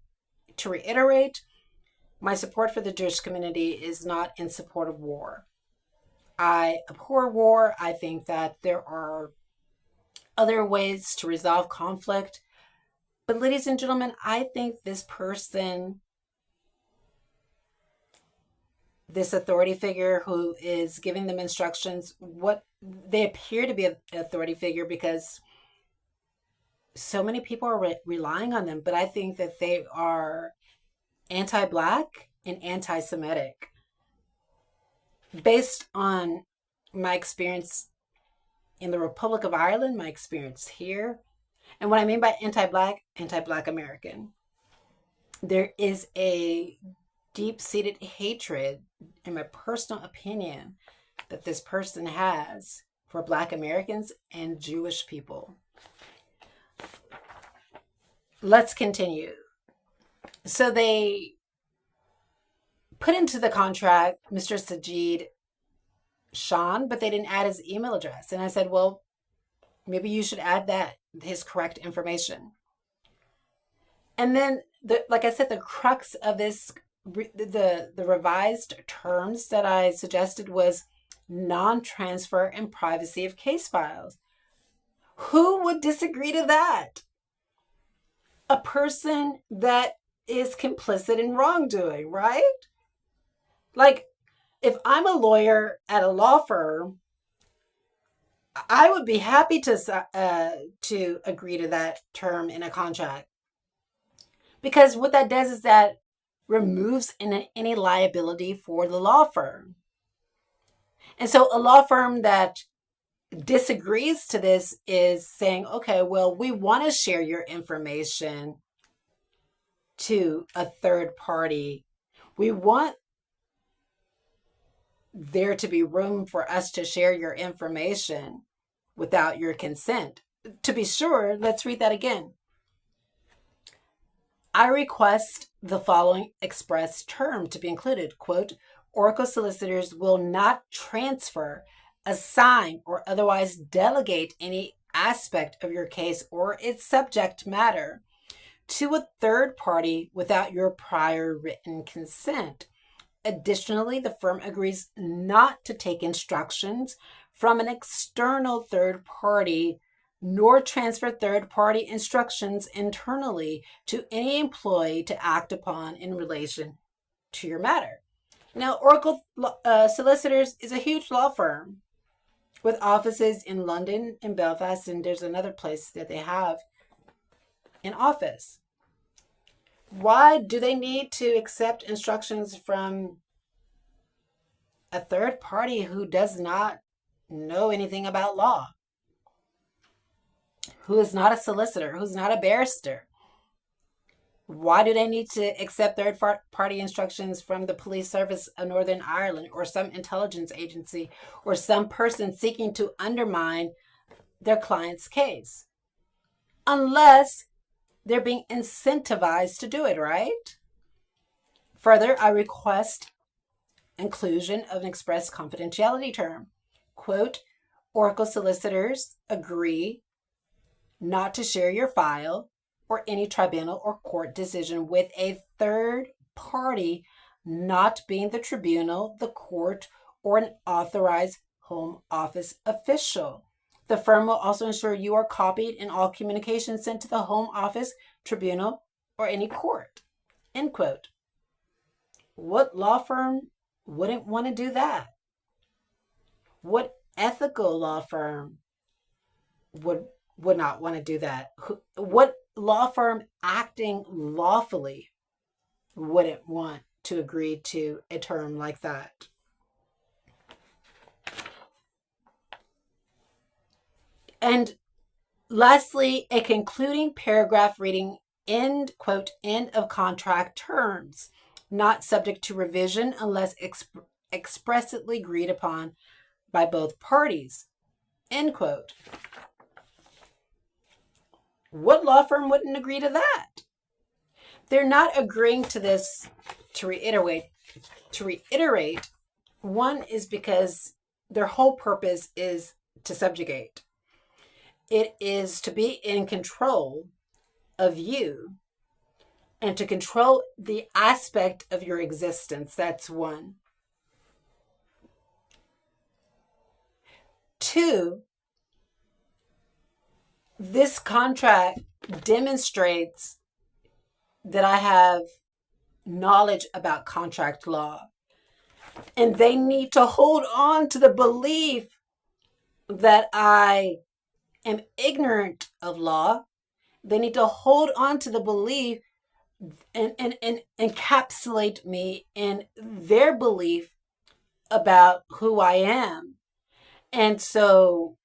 to reiterate, my support for the Jewish community is not in support of war. I abhor war. I think that there are other ways to resolve conflict. But ladies and gentlemen, I think this person, this authority figure who is giving them instructions, what they appear to be an authority figure because so many people are relying on them, but I think that they are anti-Black and anti-Semitic. Based on my experience in the Republic of Ireland, my experience here, and what I mean by anti-Black American, there is a deep-seated hatred, in my personal opinion, that this person has for Black Americans and Jewish people. Let's continue. So they put into the contract Mr. Sajid Sean, but they didn't add his email address. And I said, well, maybe you should add that, his correct information. And then, like I said, the crux of this, the revised terms that I suggested was non-transfer and privacy of case files. Who would disagree to that? A person that is complicit in wrongdoing, right? Like, if I'm a lawyer at a law firm, I would be happy to agree to that term in a contract, because what that does is that removes any liability for the law firm. And so a law firm that disagrees to this is saying, okay, well, we want to share your information, to a third party. We want there to be room for us to share your information without your consent. To be sure, let's read that again. I request the following express term to be included. Quote, Oracle Solicitors will not transfer, assign, or otherwise delegate any aspect of your case or its subject matter to a third party without your prior written consent. Additionally, the firm agrees not to take instructions from an external third party nor transfer third-party instructions internally to any employee to act upon in relation to your matter. Now, Oracle Solicitors is a huge law firm with offices in London and Belfast, and there's another place that they have an office. Why do they need to accept instructions from a third party who does not know anything about law? Who is not a solicitor, who's not a barrister? Why do they need to accept third-party instructions from the police service of Northern Ireland or some intelligence agency or some person seeking to undermine their client's case? Unless they're being incentivized to do it, right? Further, I request inclusion of an express confidentiality term. Quote, Oracle Solicitors agree not to share your file or any tribunal or court decision with a third party, not being the tribunal, the court, or an authorized home office official. The firm will also ensure you are copied in all communications sent to the home office, tribunal, or any court. End quote. What law firm wouldn't want to do that? What ethical law firm would not want to do that? What law firm acting lawfully wouldn't want to agree to a term like that? And lastly, a concluding paragraph reading, end, quote, end of contract terms, not subject to revision unless expressly agreed upon by both parties, end quote. What law firm wouldn't agree to that? They're not agreeing to this to reiterate. One is because their whole purpose is to subjugate. It is to be in control of you and to control the aspect of your existence. That's one. Two, this contract demonstrates that I have knowledge about contract law, and they need to hold on to the belief that I am ignorant of law. They need to hold on to the belief and encapsulate me in their belief about who I am. And so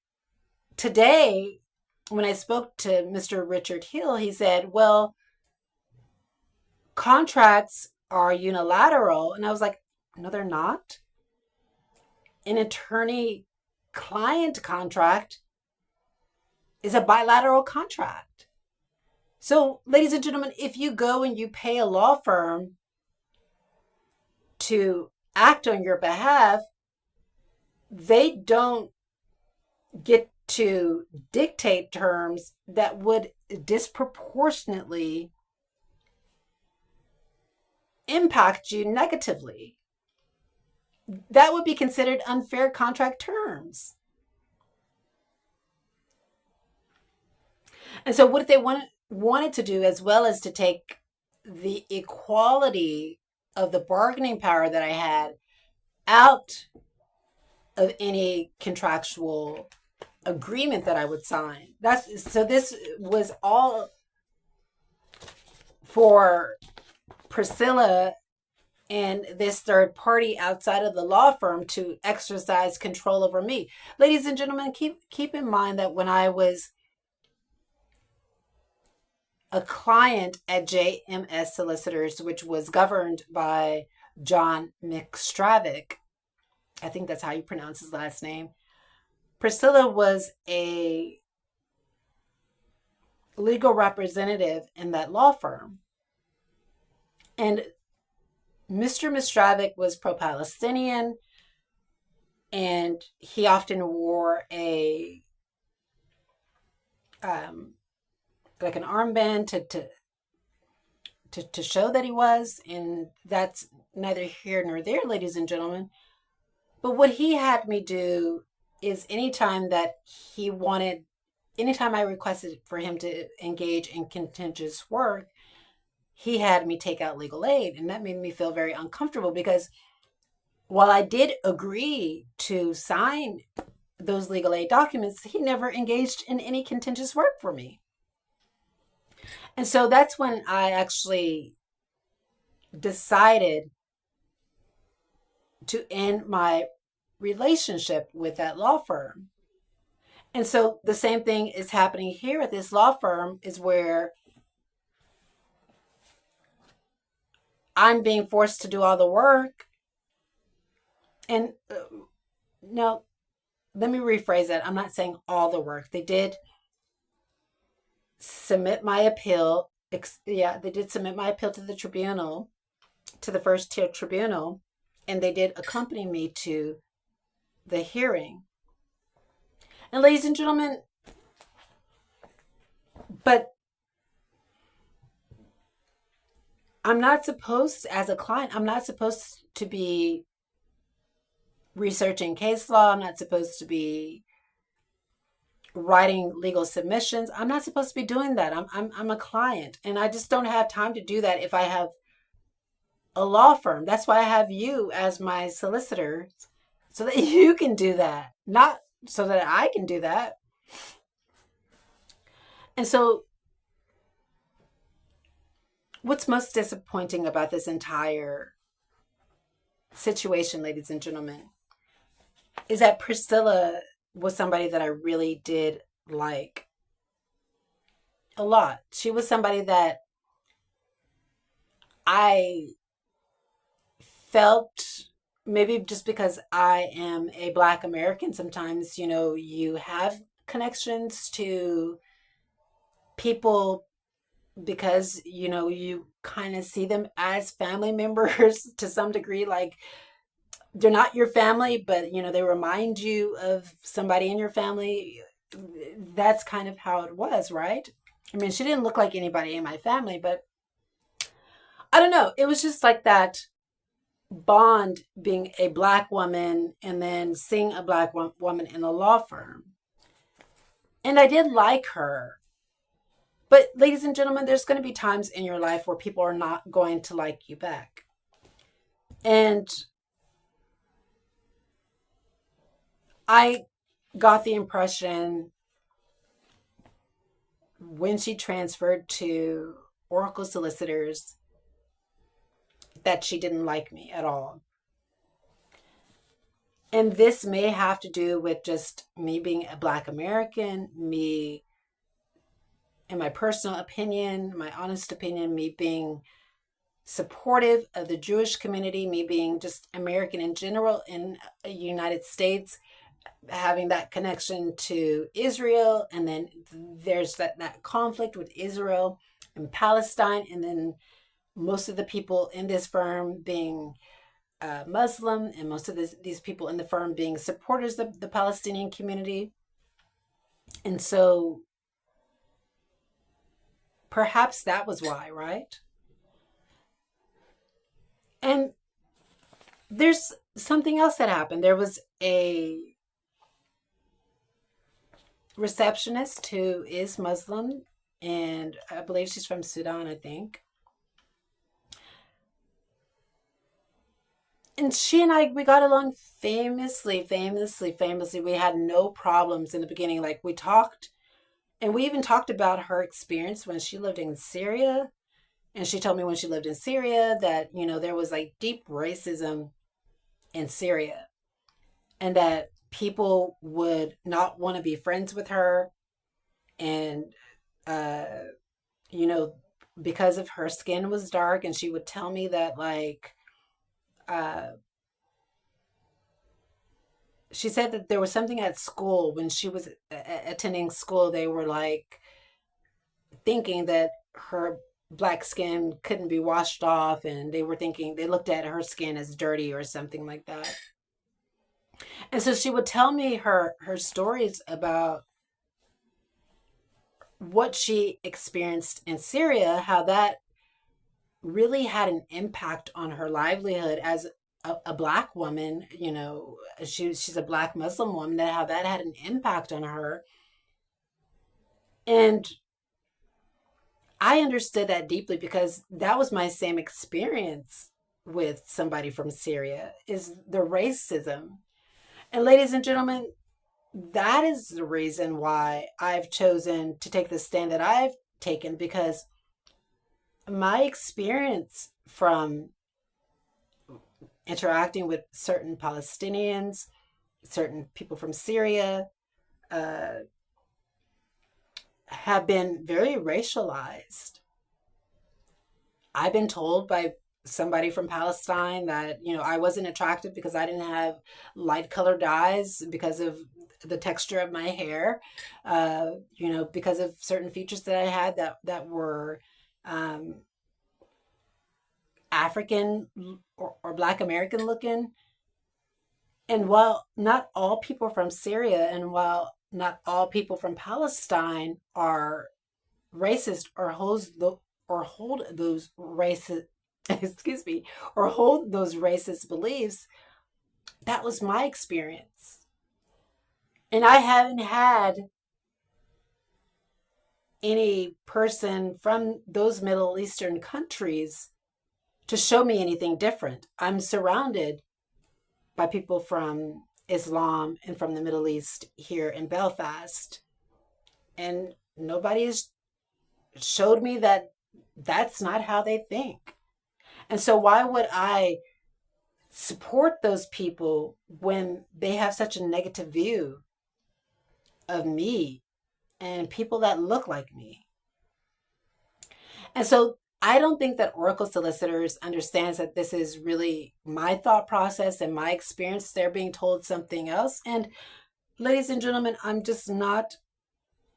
today, when I spoke to Mr. Richard Hill, he said, well, contracts are unilateral. And I was like, no, they're not. An attorney-client contract is a bilateral contract. So, ladies and gentlemen, if you go and you pay a law firm to act on your behalf, they don't get to dictate terms that would disproportionately impact you negatively. That would be considered unfair contract terms. And so what if they wanted to do, as well as to take the equality of the bargaining power that I had out of any contractual agreement that I would sign? So this was all for Priscilla and this third party outside of the law firm to exercise control over me. Ladies and gentlemen, keep in mind that when I was a client at JMS Solicitors, which was governed by John McStravick. I think that's how you pronounce his last name. Priscilla was a legal representative in that law firm. And Mr. McStravick was pro-Palestinian, and he often wore a like an armband to show that he was, and that's neither here nor there, ladies and gentlemen. But what he had me do is anytime I requested for him to engage in contentious work, he had me take out legal aid. And that made me feel very uncomfortable because while I did agree to sign those legal aid documents, he never engaged in any contentious work for me. And so that's when I actually decided to end my relationship with that law firm. And so the same thing is happening here at this law firm, is where I'm being forced to do all the work. And no, let me rephrase that. I'm not saying all the work. They did submit my appeal. Yeah, they did submit my appeal to the tribunal, to the first tier tribunal, and they did accompany me to the hearing. And ladies and gentlemen, but I'm not supposed, as a client, I'm not supposed to be researching case law. I'm not supposed to be writing legal submissions. I'm not supposed to be doing that. I'm a client, and I just don't have time to do that if I have a law firm. That's why I have you as my solicitor, so that you can do that, not so that I can do that. And so what's most disappointing about this entire situation, ladies and gentlemen, is that Priscilla was somebody that I really did like a lot. She was somebody that I felt, maybe just because I am a Black American, sometimes, you have connections to people because, you kind of see them as family members to some degree. Like, they're not your family, but, they remind you of somebody in your family. That's kind of how it was, right? I mean, she didn't look like anybody in my family, but I don't know. It was just like that bond, being a Black woman and then seeing a Black woman in a law firm. And I did like her. But ladies and gentlemen, there's going to be times in your life where people are not going to like you back. And I got the impression when she transferred to Oracle Solicitors that she didn't like me at all. And this may have to do with just me being a Black American, me, in my personal opinion, my honest opinion, me being supportive of the Jewish community, me being just American in general in the United States, having that connection to Israel, and then there's that conflict with Israel and Palestine, and then most of the people in this firm being Muslim, and most of these people in the firm being supporters of the Palestinian community. And so perhaps that was why, right? And there's something else that happened. There was a receptionist who is Muslim, and I believe she's from Sudan, I think. And she and we got along famously. We had no problems in the beginning. Like, we talked, and we even talked about her experience when she lived in Syria. And she told me when she lived in Syria that, there was like deep racism in Syria, and that people would not want to be friends with her. And you know, because of her skin was dark, and she would tell me that, like, uh, she said that there was something at school when she was attending school. They were like thinking that her black skin couldn't be washed off, and they were thinking they looked at her skin as dirty or something like that. And so she would tell me her stories about what she experienced in Syria, how that really had an impact on her livelihood as a black woman. You know, she's a black Muslim woman, that how that had an impact on her. And I understood that deeply because that was my same experience with somebody from Syria, is the racism. And ladies and gentlemen, that is the reason why I've chosen to take the stand that I've taken, because my experience from interacting with certain Palestinians, certain people from Syria, uh, have been very racialized. I've been told by somebody from Palestine that, you know, I wasn't attractive because I didn't have light colored eyes, because of the texture of my hair, you know, because of certain features that I had that were um, African or Black American looking. And while not all people from Syria, and while not all people from Palestine are racist or hold those racist excuse me, or hold those racist beliefs, that was my experience. And I haven't had any person from those Middle Eastern countries to show me anything different. I'm surrounded by people from Islam and from the Middle East here in Belfast, and nobody has showed me that that's not how they think. And so, why would I support those people when they have such a negative view of me and people that look like me? And so, I don't think that Oracle Solicitors understands that this is really my thought process and my experience. They're being told something else. And ladies and gentlemen, I'm just not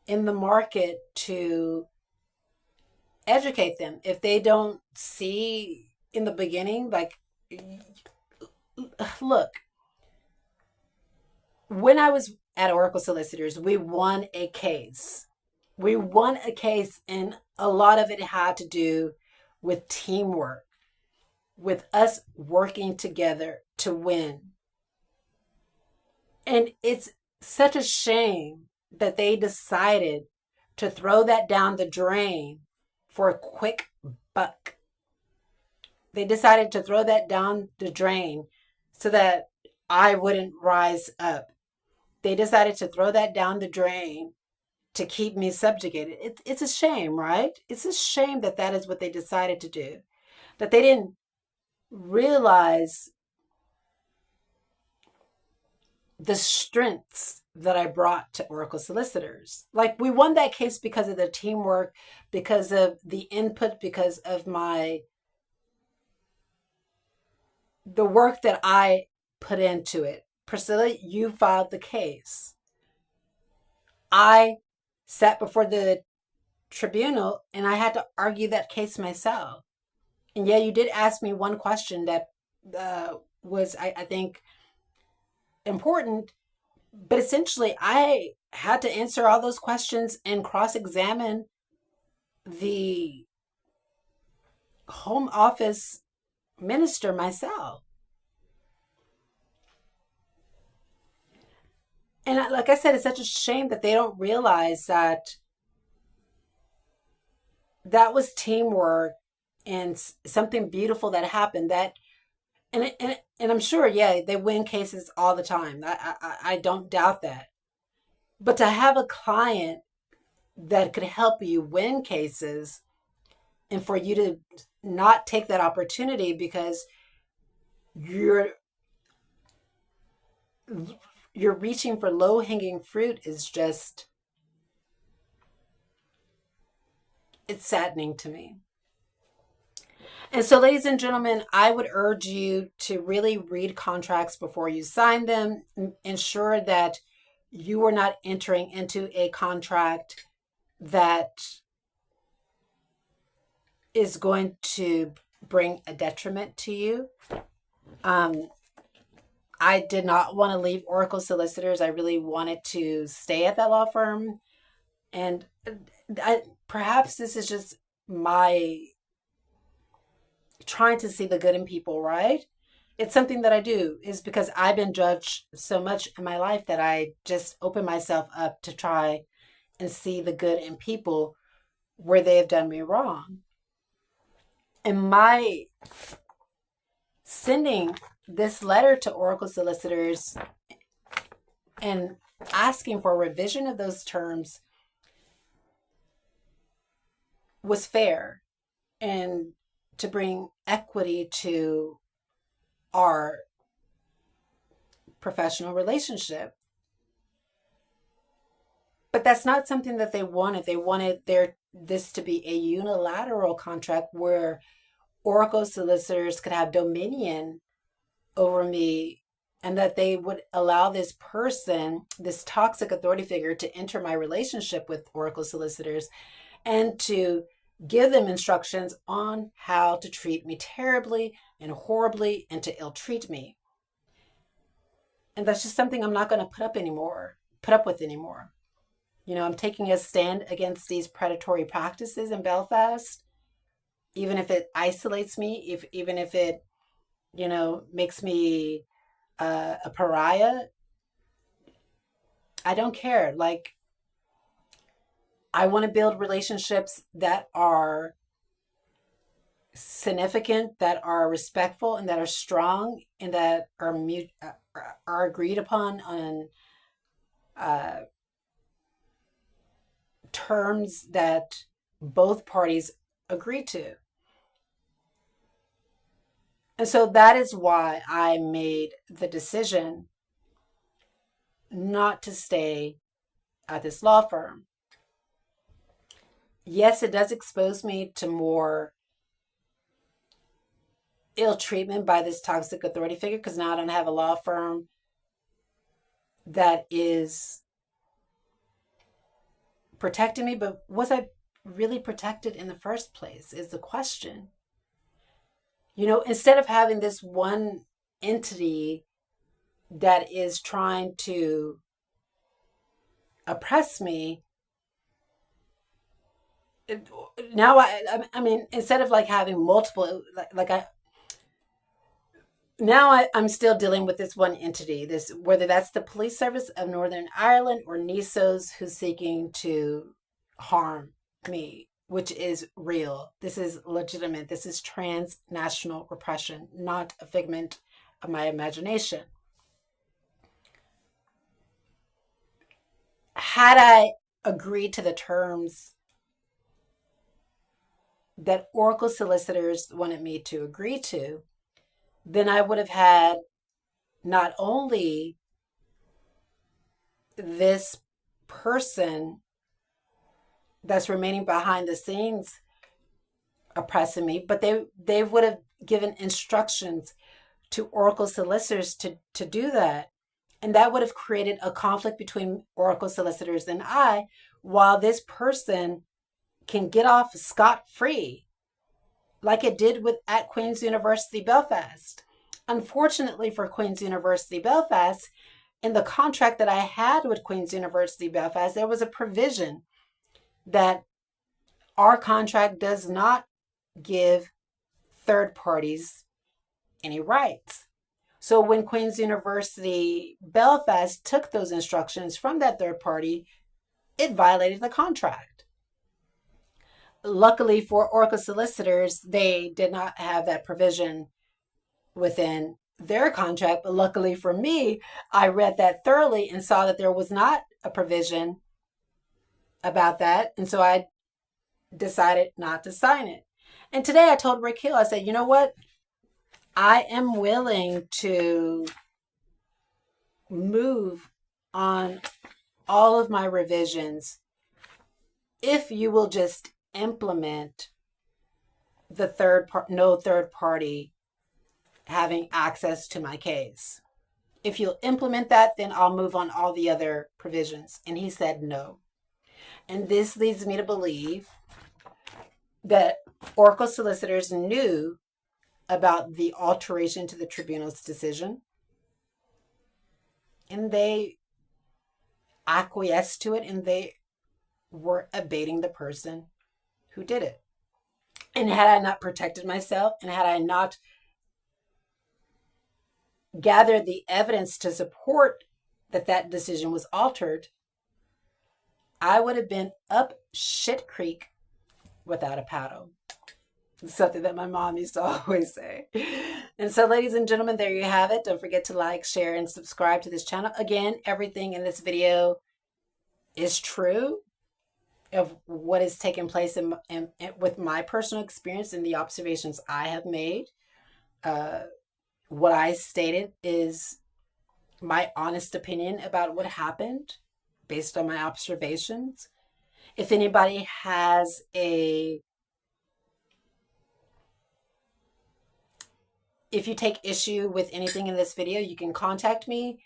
in the market to educate them if they don't see in the beginning. Like, look, when I was at Oracle Solicitors, we won a case. We won a case, and a lot of it had to do with teamwork, with us working together to win. And it's such a shame that they decided to throw that down the drain for a quick buck. They decided to throw that down the drain so that I wouldn't rise up. They decided to throw that down the drain to keep me subjugated. It's a shame, right? It's a shame that that is what they decided to do. That they didn't realize the strengths that I brought to Oracle Solicitors. Like, we won that case because of the teamwork, because of the input, because of the work that I put into it. Priscilla, you filed the case. I sat before the tribunal and I had to argue that case myself. And yeah, you did ask me one question that was, I think, important, but essentially I had to answer all those questions and cross examine the home office minister myself. And like I said, it's such a shame that they don't realize that that was teamwork and something beautiful that happened. That and I'm sure, yeah, they win cases all the time. I don't doubt that. But to have a client that could help you win cases, and for you to not take that opportunity because you're you're reaching for low hanging fruit, is just, it's saddening to me. And so, ladies and gentlemen, I would urge you to really read contracts before you sign them. Ensure that you are not entering into a contract that is going to bring a detriment to you. I did not want to leave Oracle Solicitors. I really wanted to stay at that law firm. And perhaps this is just my trying to see the good in people, right? It's something that I do, is because I've been judged so much in my life that I just open myself up to try and see the good in people where they have done me wrong. And my sending this letter to Oracle Solicitors and asking for a revision of those terms was fair and to bring equity to our professional relationship. But that's not something that they wanted. They wanted this to be a unilateral contract where Oracle Solicitors could have dominion over me, and that they would allow this person, this toxic authority figure, to enter my relationship with Oracle Solicitors and to give them instructions on how to treat me terribly and horribly and to ill-treat me. And that's just something I'm not going to put up with anymore. You know, I'm taking a stand against these predatory practices in Belfast, even if it isolates me, even if it, makes me a pariah. I don't care. Like, I want to build relationships that are significant, that are respectful, and that are strong, and that are agreed upon on terms that both parties agree to. And so that is why I made the decision not to stay at this law firm. Yes, it does expose me to more ill treatment by this toxic authority figure, because now I don't have a law firm that is protecting me. But was I really protected in the first place is the question. Instead of having this one entity that is trying to oppress me, now I mean, instead of like having multiple, I'm still dealing with this one entity, whether that's the Police Service of Northern Ireland or NISOs who's seeking to harm me, which is real. This is legitimate. This is transnational repression, not a figment of my imagination. Had I agreed to the terms that Oracle Solicitors wanted me to agree to, then I would have had not only this person that's remaining behind the scenes oppressing me, but they would have given instructions to Oracle Solicitors to do that. And that would have created a conflict between Oracle Solicitors and I, while this person can get off scot-free, like it did at Queen's University Belfast. Unfortunately for Queen's University Belfast, in the contract that I had with Queen's University Belfast, there was a provision that our contract does not give third parties any rights. So when Queen's University Belfast took those instructions from that third party, it violated the contract. Luckily for Oracle Solicitors, they did not have that provision within their contract. But luckily for me, I read that thoroughly and saw that there was not a provision about that. And so I decided not to sign it. And today I told Rick Hill, I said, you know what? I am willing to move on all of my revisions if you will just implement the no third party having access to my case. If you'll implement that, then I'll move on all the other provisions. And he said no. And this leads me to believe that Oracle Solicitors knew about the alteration to the tribunal's decision, and they acquiesced to it, and they were abating the person who did it. And had I not protected myself, and had I not gathered the evidence to support that decision was altered, I would have been up shit creek without a paddle. Something that my mom used to always say. And so, ladies and gentlemen, there you have it. Don't forget to like, share, and subscribe to this channel. Again, everything in this video is true of what has taken place with my personal experience and the observations I have made. What I stated is my honest opinion about what happened based on my observations. If anybody has if you take issue with anything in this video, you can contact me.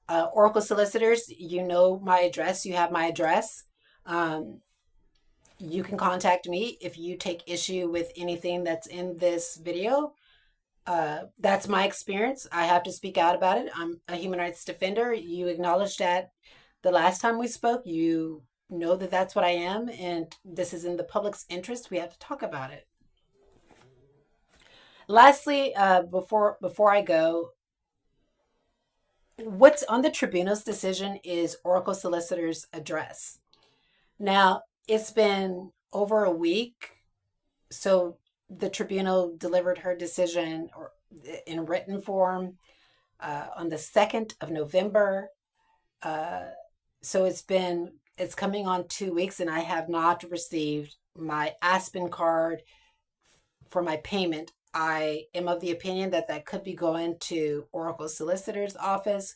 Oracle Solicitors, you know my address. You have my address. You can contact me if you take issue with anything that's in this video. That's my experience. I have to speak out about it. I'm a human rights defender. You acknowledged that the last time we spoke. You know that that's what I am, and this is in the public's interest. We have to talk about it. Lastly, before I go, what's on the tribunal's decision is Oracle Solicitor's address. Now, it's been over a week, so the tribunal delivered her decision in written form on the 2nd of November. So it's coming on 2 weeks, and I have not received my Aspen card for my payment. I am of the opinion that could be going to Oracle Solicitor's office.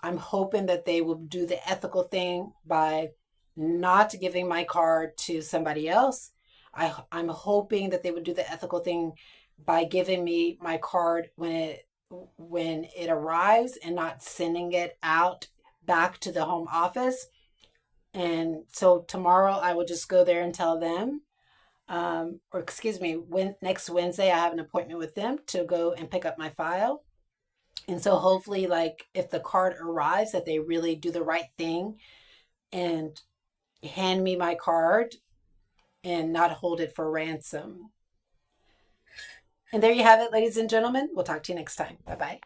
I'm hoping that they will do the ethical thing by not giving my card to somebody else. I'm hoping that they would do the ethical thing by giving me my card when it arrives and not sending it out back to the home office. And so tomorrow I will just go there and tell them, next Wednesday I have an appointment with them to go and pick up my file. And so hopefully, like, if the card arrives, that they really do the right thing and hand me my card and not hold it for ransom. And there you have it, ladies and gentlemen. We'll talk to you next time. Bye-bye.